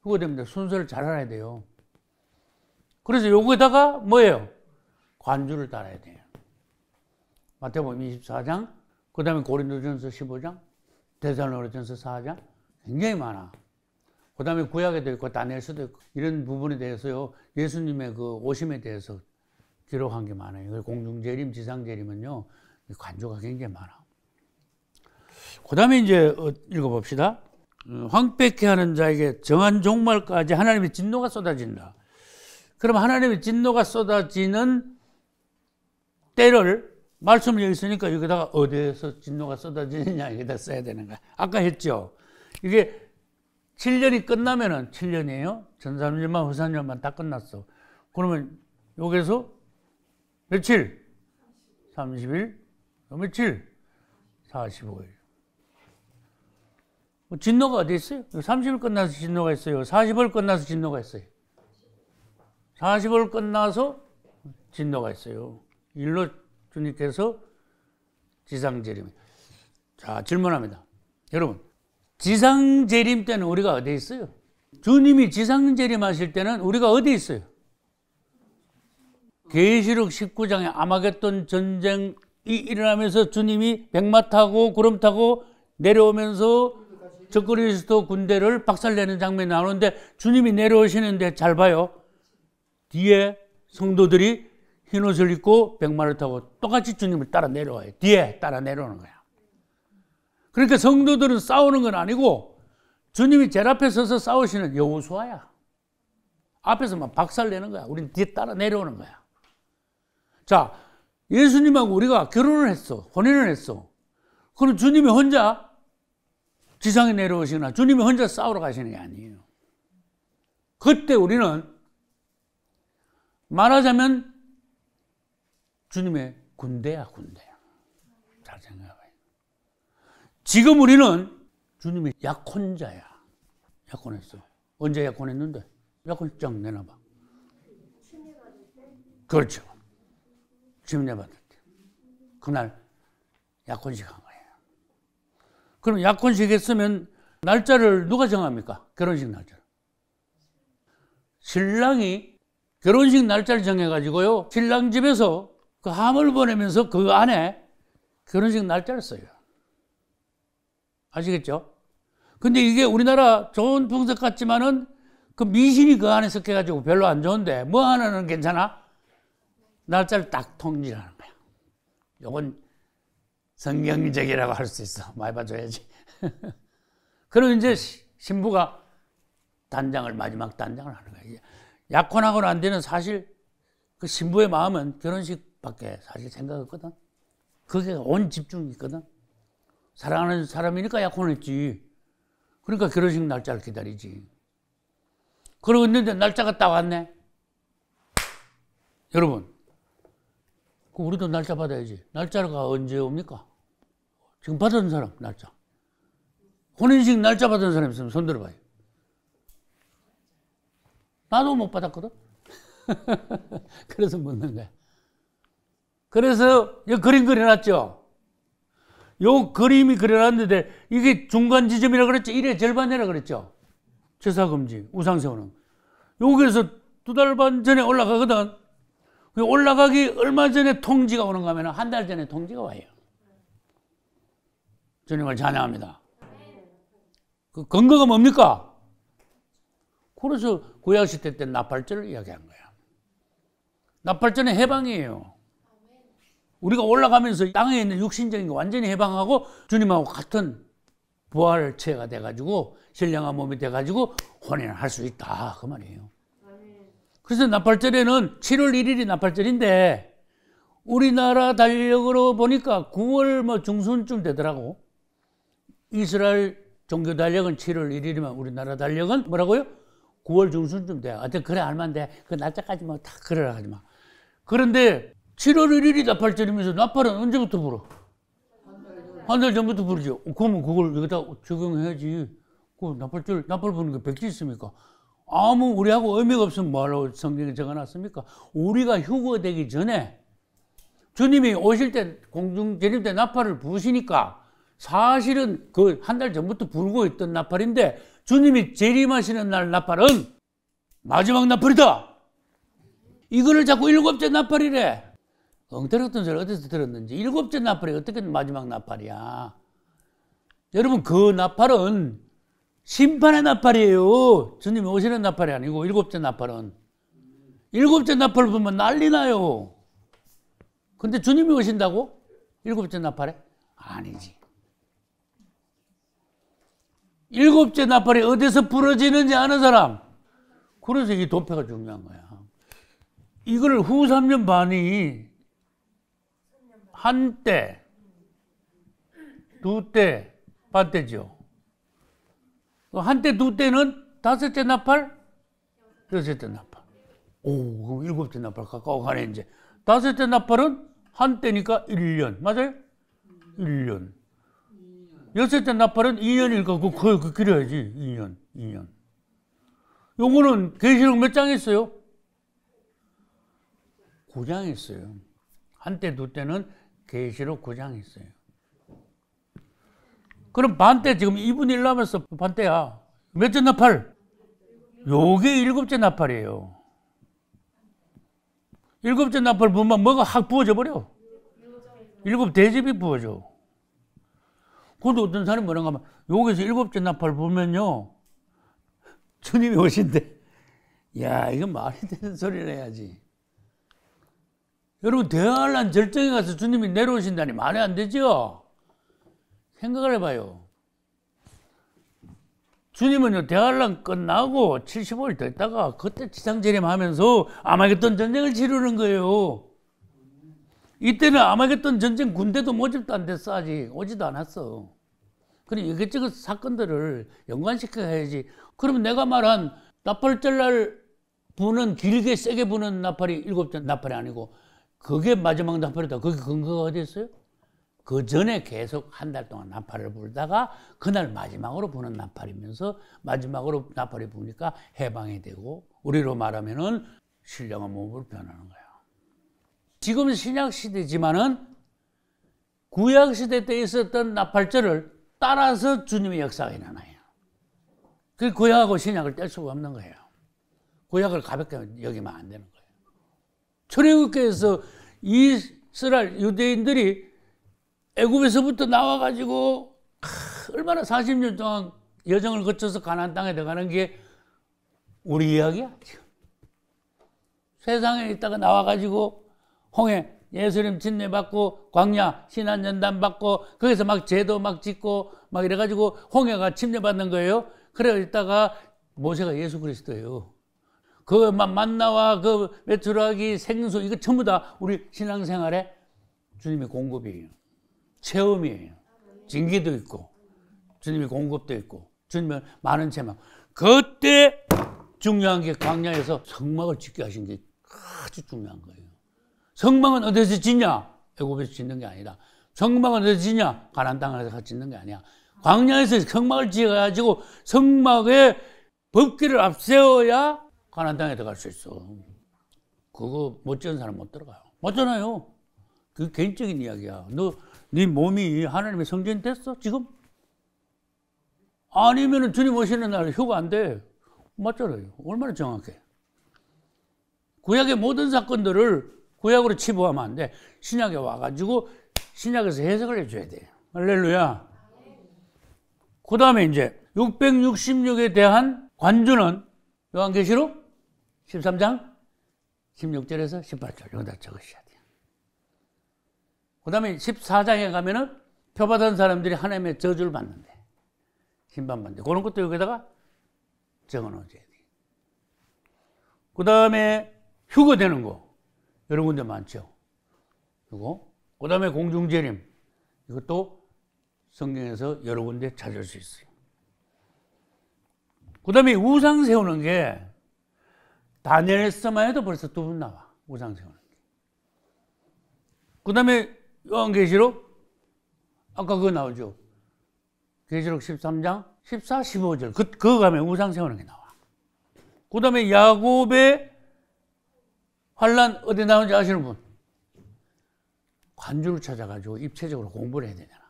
휴거됩니다. 순서를 잘 알아야 돼요. 그래서 요거에다가 뭐예요? 관주를 따라야 돼요. 마태복음 24장, 그 다음에 고린도전서 15장, 데살로니가전서 4장, 굉장히 많아. 그 다음에 구약에도 있고 다니엘서도 있고 이런 부분에 대해서요. 예수님의 그 오심에 대해서 기록한 게 많아요. 공중재림, 지상재림은요. 관조가 굉장히 많아. 그 다음에 이제 읽어봅시다. 황폐케 하는 자에게 정한 종말까지 하나님의 진노가 쏟아진다. 그럼 하나님의 진노가 쏟아지는 때를 말씀을 여기 있으니까 여기다가 어디에서 진노가 쏟아지느냐 여기다 써야 되는 거야. 아까 했죠. 이게 7년이 끝나면은 7년이에요. 전 3년만 후 3년만 다 끝났어. 그러면 여기서 며칠? 30일? 며칠? 45일. 진노가 어디 있어요? 30일 끝나서 진노가 있어요. 40일 끝나서 진노가 있어요. 40일 끝나서 진노가 있어요. 일로 주님께서 지상재림. 자, 질문합니다. 여러분, 지상재림 때는 우리가 어디 있어요? 주님이 지상재림 하실 때는 우리가 어디 있어요? 계시록 19장에 아마겟돈 전쟁이 일어나면서 주님이 백마 타고 구름 타고 내려오면서 적그리스도 군대를 박살내는 장면이 나오는데 주님이 내려오시는데 잘 봐요. 뒤에 성도들이 흰 옷을 입고 백마를 타고 똑같이 주님을 따라 내려와요. 뒤에 따라 내려오는 거야. 그러니까 성도들은 싸우는 건 아니고 주님이 제일 앞에 서서 싸우시는 여호수아야. 앞에서 막 박살내는 거야. 우린 뒤에 따라 내려오는 거야. 자, 예수님하고 우리가 결혼을 했어. 혼인을 했어. 그럼 주님이 혼자 지상에 내려오시거나 주님이 혼자 싸우러 가시는 게 아니에요. 그때 우리는 말하자면 주님의 군대야, 군대. 잘 생각해봐요. 지금 우리는 주님의 약혼자야. 약혼했어. 언제 약혼했는데? 약혼장 내놔봐. 그렇죠. 침례 받을 때. 그날 약혼식 한 거예요. 그럼 약혼식 했으면 날짜를 누가 정합니까? 결혼식 날짜를. 신랑이 결혼식 날짜를 정해가지고요. 신랑 집에서 그 함을 보내면서 그 안에 결혼식 날짜를 써요. 아시겠죠? 근데 이게 우리나라 좋은 풍습 같지만은 그 미신이 그 안에 섞여가지고 별로 안 좋은데 뭐 하나는 괜찮아? 날짜를 딱 통지하는 거야. 요건 성경적이라고 할 수 있어. 많이 봐줘야지. 그럼 이제 신부가 마지막 단장을 하는 거야. 약혼하고는 안 되는 사실 그 신부의 마음은 결혼식밖에 사실 생각 없거든. 그게 온 집중이 있거든. 사랑하는 사람이니까 약혼했지. 그러니까 결혼식 날짜를 기다리지. 그러고 있는데 날짜가 딱 왔네. 여러분, 우리도 날짜 받아야지. 날짜가 언제 옵니까? 지금 받은 사람 날짜. 혼인식 날짜 받은 사람 있으면 손 들어봐요. 나도 못 받았거든. 그래서 묻는 거야. 그래서 이 그림 그려놨죠. 요 그림이 그려놨는데 이게 중간 지점이라 그랬죠. 1의 절반이라 그랬죠. 제사금지, 우상 세우는. 여기에서 2달 반 전에 올라가거든. 올라가기 얼마 전에 통지가 오는가 하면 한 달 전에 통지가 와요. 주님을 찬양합니다. 그 근거가 뭡니까? 그래서 구약시대 때 나팔절을 이야기한 거야. 나팔절은 해방이에요. 우리가 올라가면서 땅에 있는 육신적인 거 완전히 해방하고 주님하고 같은 부활체가 돼가지고 신령한 몸이 돼가지고 혼인을 할 수 있다 그 말이에요. 그래서 나팔절에는 7월 1일이 나팔절인데 우리나라 달력으로 보니까 9월 중순쯤 되더라고. 이스라엘 종교 달력은 7월 1일이면 우리나라 달력은 뭐라고요? 9월 중순쯤 돼. 하여튼 그래 알면 돼. 그 날짜까지 뭐 다 그래라 하지 마. 그런데 7월 1일이 나팔절이면서 나팔은 언제부터 불어? 한 달 전부터 부르죠. 그러면 그걸 여기다 적용해야지. 그 나팔 부는 게 백지 있습니까? 아무 우리하고 의미가 없으면 뭐하러 성경에 적어놨습니까? 우리가 휴거되기 전에 주님이 오실 때 공중재림 때 나팔을 부으시니까 사실은 그 한 달 전부터 불고 있던 나팔인데 주님이 재림하시는 날 나팔은 마지막 나팔이다. 이거를 자꾸 7째 나팔이래. 엉터리같은 소리 어디서 들었는지 7째 나팔이 어떻게 마지막 나팔이야. 여러분 그 나팔은 심판의 나팔이에요. 주님이 오시는 나팔이 아니고 일곱째 나팔은. 일곱째 나팔 보면 난리 나요. 근데 주님이 오신다고? 일곱째 나팔에? 아니지. 일곱째 나팔이 어디서 부러지는지 아는 사람. 그래서 이 도표가 중요한 거야. 이걸 후 3년 반이 한때, 두때, 반때죠. 한때, 두때는 다섯째 나팔, 여섯째 나팔. 오, 그럼 일곱째 나팔 가까워 가네, 이제. 다섯째 나팔은 한때니까 1년. 맞아요? 1년. 여섯째 나팔은 2년이니까 그 길어야지. 2년. 요거는 계시록 몇 장 있어요? 9장 있어요. 한때, 두때는 계시록 9장 있어요. 그럼 반때 지금 2분의 1 남았어. 반때야. 몇째 나팔? 요게 일곱째 나팔이에요. 일곱째 나팔 부으면 뭐가 확 부어져 버려. 일곱 대접이 부어져. 근데 어떤 사람이 뭐라고 하면 여기서 일곱째 나팔 부으면요 주님이 오신대. 야, 이건 말이 되는 소리를 해야지. 여러분, 대환란 절정에 가서 주님이 내려오신다니 말이 안 되죠? 생각을 해봐요. 주님은요, 대환란 끝나고 75일 더 있다가 그때 지상재림하면서 아마겟돈 전쟁을 치르는 거예요. 이때는 아마겟돈 전쟁 군대도 모집도 안 됐어. 아직 오지도 않았어. 그럼 이것저것 사건들을 연관시켜야지. 그러면 내가 말한 나팔절날 부는, 길게 세게 부는 나팔이 일곱째 나팔이 아니고 그게 마지막 나팔이다. 그게 근거가 어디 있어요? 그 전에 계속 한 달 동안 나팔을 불다가 그날 마지막으로 부는 나팔이면서 마지막으로 나팔이 부니까 해방이 되고, 우리로 말하면은 신령한 몸으로 변하는 거예요. 지금 신약 시대지만은 구약 시대 때 있었던 나팔절을 따라서 주님의 역사가 일어나요. 그 구약하고 신약을 뗄 수가 없는 거예요. 구약을 가볍게 여기면 안 되는 거예요. 출애굽기에서 이스라엘 유대인들이 애굽에서부터 나와가지고 얼마나 40년 동안 여정을 거쳐서 가나안 땅에 들어가는 게 우리 이야기야. 지금. 세상에 있다가 나와가지고 홍해 예수님 침례 받고 광야 신안 연단 받고 거기서 막 제도 막 짓고 막 이래가지고 홍해가 침례 받는 거예요. 그래 있다가 모세가 예수 그리스도예요. 그 만나와 그 메추라기 생수 이거 전부 다 우리 신앙생활에 주님의 공급이에요. 체험이에요. 징계도 있고 주님의 공급도 있고 주님의 많은 체험. 그때 중요한 게 광야에서 성막을 짓게 하신 게 아주 중요한 거예요. 성막은 어디서 짓냐? 애굽에서 짓는 게 아니다. 성막은 어디서 짓냐? 가나안 땅에서 짓는 게 아니야. 광야에서 성막을 지어가지고 성막에 법궤를 앞세워야 가나안 땅에 들어갈 수 있어. 그거 못 지은 사람 못 들어가요. 맞잖아요. 그게 개인적인 이야기야. 네 몸이 하나님의 성전이 됐어 지금? 아니면은 주님 오시는 날 휴가 안 돼. 맞잖아요. 얼마나 정확해. 구약의 모든 사건들을 구약으로 치부하면 안 돼. 신약에 와가지고 신약에서 해석을 해줘야 돼. 할렐루야. 그 다음에 이제 666에 대한 관주는 요한계시록 13장 16절에서 18절 여기다 적으셔야 돼요. 그 다음에 14장에 가면은 표받은 사람들이 하나님의 저주를 받는데 심판받는데 그런 것도 여기다가 적어놓으셔야 돼요. 그 다음에 휴거되는 거 여러 군데 많죠. 그리고 그 다음에 공중재림 이것도 성경에서 여러 군데 찾을 수 있어요. 그 다음에 우상 세우는 게 다니엘서만 해도 벌써 2번 나와. 우상 세우는 게. 그 다음에 요한계시록 아까 그거 나오죠. 계시록 13장 14, 15절 그거 가면 우상 세우는 게 나와. 그 다음에 야곱의 환란 어디 나오는지 아시는 분? 관주를 찾아가지고 입체적으로 공부를 해야 되잖아.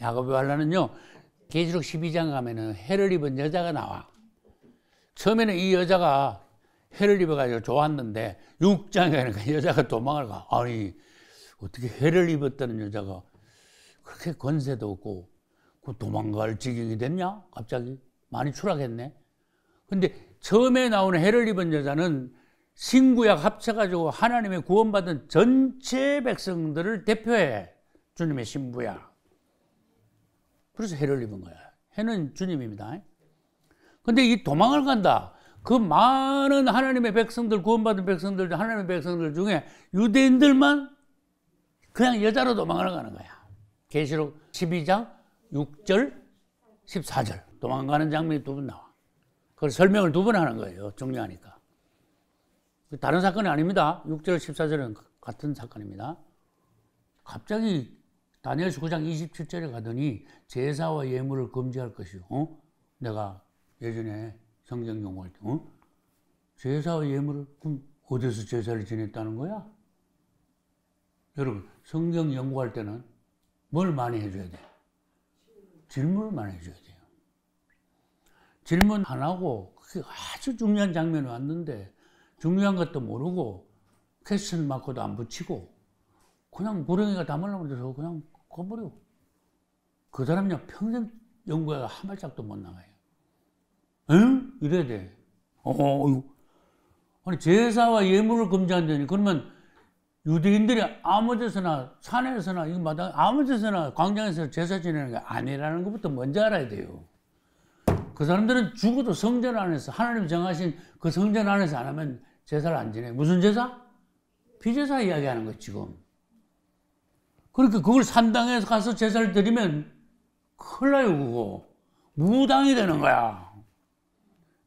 야곱의 환란은요 계시록 12장 가면은 해를 입은 여자가 나와. 처음에는 이 여자가 해를 입어가지고 좋았는데 6장에 가니까 여자가 도망을 가. 아니 어떻게 해를 입었다는 여자가 그렇게 권세도 없고 그 도망갈 지경이 됐냐? 갑자기 많이 추락했네. 근데 처음에 나오는 해를 입은 여자는 신구약 합쳐가지고 하나님의 구원받은 전체 백성들을 대표해. 주님의 신부야. 그래서 해를 입은 거야. 해는 주님입니다. 근데 이 도망을 간다. 그 많은 하나님의 백성들, 구원받은 백성들, 하나님의 백성들 중에 유대인들만 그냥 여자로 도망을 가는 거야. 계시록 12장 6절, 14절. 도망가는 장면이 두 번 나와. 그걸 설명을 두 번 하는 거예요. 중요하니까. 다른 사건이 아닙니다. 6절, 14절은 같은 사건입니다. 갑자기 다니엘서 9장 27절에 가더니 제사와 예물을 금지할 것이요. 내가 예전에 성경 연구할 때 제사와 예물을 그럼 어디서 제사를 지냈다는 거야? 여러분 성경 연구할 때는 뭘 많이 해줘야 돼? 질문을 많이 해줘야 돼요. 질문 안 하고 그게 아주 중요한 장면이 왔는데 중요한 것도 모르고 퀘스천 마크도 안 붙이고 그냥 구렁이가 담으려고 해서 그냥 꺼버려. 그 사람이 평생 연구해가 한 발짝도 못 나가요. 응? 이래야 돼. 아니 제사와 예물을 금지한다니 그러면 유대인들이 아무 데서나 산에서나 이 마당 아무 데서나 광장에서 제사 지내는 게 아니라는 것부터 먼저 알아야 돼요. 그 사람들은 죽어도 성전 안에서 하나님 정하신 그 성전 안에서 안 하면 제사를 안 지내. 무슨 제사? 비제사 이야기하는 거 지금. 그러니까 그걸 산당에 가서 제사를 드리면 큰일 나요 그거. 무당이 되는 거야.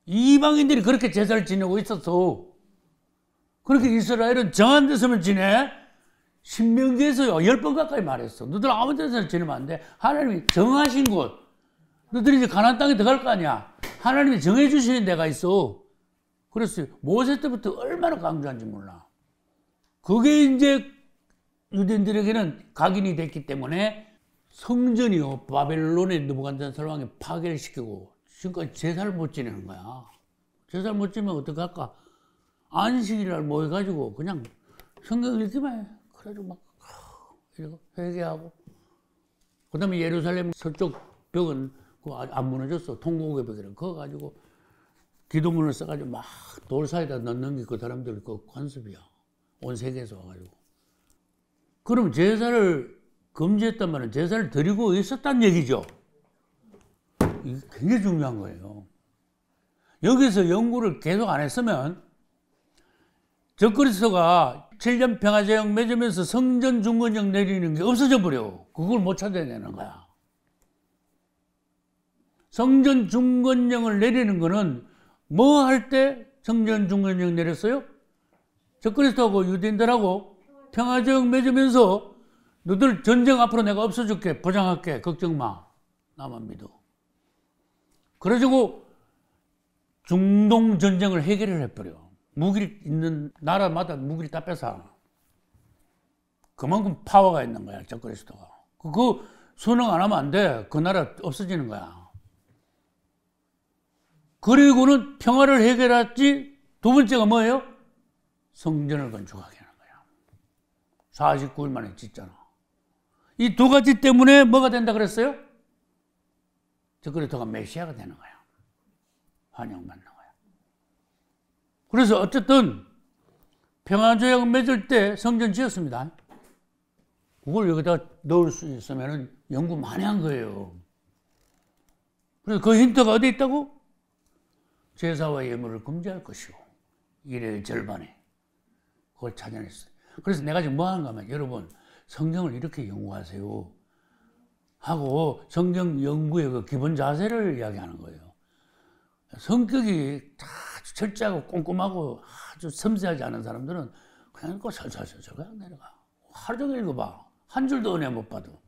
이방인들이 그렇게 제사를 지내고 있었어. 그렇게 이스라엘은 정한 데서만 지내. 신명기에서 10번 가까이 말했어. 너들 아무 데서나 지내면 안 돼. 하나님이 정하신 곳. 너들이 이제 가나안 땅에 들어갈 거 아니야. 하나님이 정해 주시는 데가 있어. 그랬어요. 모세 때부터 얼마나 강조한지 몰라. 그게 이제 유대인들에게는 각인이 됐기 때문에 성전이요 바벨론의 느부갓네살 왕이 파괴를 시키고 지금까지 제사를 못 지내는 거야. 제사를 못 지내면 어떡할까? 안식일날 모여가지고 그냥 성경 읽기만 해. 그래가지고 막 회개하고 그 다음에 예루살렘 서쪽 벽은 안 무너졌어. 통곡의 벽이라 그거 가지고 기도문을 써가지고 막 돌 사이에다 넣는 게 그 사람들 그 관습이야. 온 세계에서 와가지고. 그럼 제사를 금지했단 말은 제사를 드리고 있었단 얘기죠. 이게 굉장히 중요한 거예요. 여기서 연구를 계속 안 했으면 적그리스도가 7년 평화제약 맺으면서 성전 중건적 내리는 게 없어져 버려. 그걸 못 찾아내는 거야. 성전 중건령을 내리는 거는 뭐 할 때 성전 중건령 내렸어요? 적그리스도하고 유대인들하고 평화제약 맺으면서 너들 전쟁 앞으로 내가 없어줄게. 보장할게. 걱정 마. 나만 믿어. 그래가지고 중동 전쟁을 해결을 해버려. 무기를 있는 나라마다 무기를 다 뺏어. 그만큼 파워가 있는 거야. 적그리스도가. 그 순응 안 하면 안 돼. 그 나라 없어지는 거야. 그리고는 평화를 해결했지. 두 번째가 뭐예요? 성전을 건축하게 하는 거야. 49일 만에 짓잖아. 이 두 가지 때문에 뭐가 된다 그랬어요? 적그리스도가 메시아가 되는 거야. 환영받는 거야. 그래서 어쨌든 평화조약 맺을 때 성전 지었습니다. 그걸 여기다 넣을 수 있으면 연구 많이 한 거예요. 그래서 그 힌트가 어디 있다고? 제사와 예물을 금지할 것이고 일의 절반에 그걸 찾아냈어요. 그래서 내가 지금 뭐 하는가 하면 여러분 성경을 이렇게 연구하세요 하고 성경 연구의 그 기본 자세를 이야기하는 거예요. 성격이 아주 철저하고 꼼꼼하고 아주 섬세하지 않은 사람들은 그냥 읽고 설설설설 그냥 내려가. 하루 종일 읽어봐. 한 줄도 은혜 못 봐도.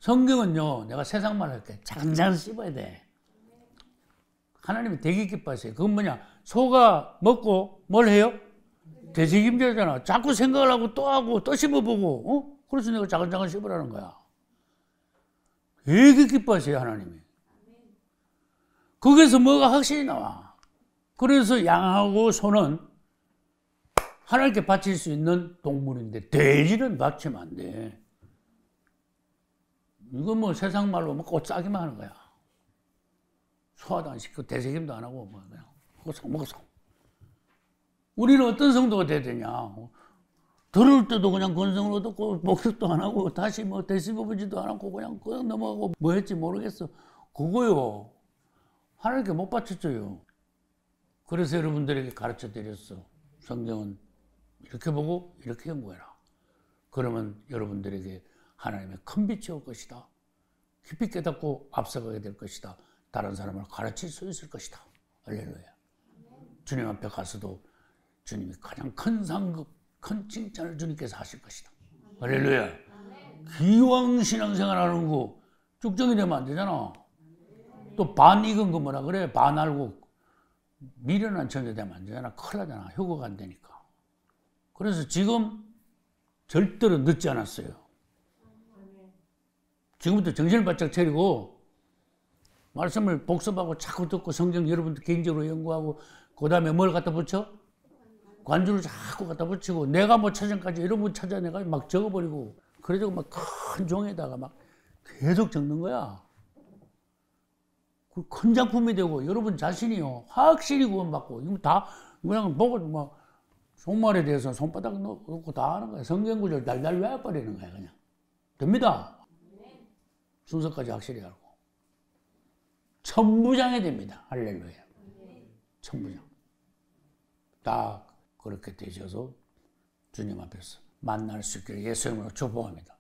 성경은요 내가 세상 말 할게 장장 씹어야 돼. 하나님이 되게 기뻐하세요. 그건 뭐냐? 소가 먹고 뭘 해요? 되새김질하잖아. 자꾸 생각을 하고 또 하고 또 씹어보고 그래서 내가 자근자근 씹으라는 거야. 되게 기뻐하세요 하나님이. 거기서 뭐가 확실히 나와. 그래서 양하고 소는 하나님께 바칠 수 있는 동물인데 돼지는 바치면 안 돼. 이건 뭐 세상 말로 뭐 꽃싸기만 하는 거야. 소화도 안 시키고 대세김도 안 하고 뭐 그냥 먹었어. 우리는 어떤 성도가 돼야 되냐? 들을 때도 그냥 건성으로 듣고 목격도 안 하고 다시 뭐 되씹어보지도 않고 그냥 넘어가고 뭐 했지 모르겠어. 그거요. 하나님께 못 바쳤어요. 그래서 여러분들에게 가르쳐 드렸어. 성경은 이렇게 보고 이렇게 연구해라. 그러면 여러분들에게 하나님의 큰 빛이 올 것이다. 깊이 깨닫고 앞서가게 될 것이다. 다른 사람을 가르칠 수 있을 것이다. 할렐루야. 주님 앞에 가서도 주님이 가장 큰 상급, 큰 칭찬을 주님께서 하실 것이다. 할렐루야. 기왕 신앙생활 하는 거 쭉정이 되면 안 되잖아. 또 반 익은 거 뭐라 그래? 반 알고 미련한 천재 되면 안 되잖아. 큰일 나잖아. 효과가 안 되니까. 그래서 지금 절대로 늦지 않았어요. 지금부터 정신을 바짝 차리고 말씀을 복습하고 자꾸 듣고 성경 여러분들 개인적으로 연구하고 그 다음에 뭘 갖다 붙여? 관주를 자꾸 갖다 붙이고 내가 뭐 차전까지 여러분 찾아내가지고 막 적어버리고 그래가지고 막 큰 종에다가 막 계속 적는 거야. 큰 작품이 되고 여러분 자신이요 확실히 구원받고 이거 다 그냥 보고 막 속말에 대해서 손바닥 놓고 다 하는 거야. 성경 구절 달달 외워버리는 거야 그냥. 됩니다. 순서까지 확실히 알고 천부장이 됩니다. 할렐루야. 천부장. 다 그렇게 되셔서 주님 앞에서 만날 수 있기를 예수 이름으로 축복합니다.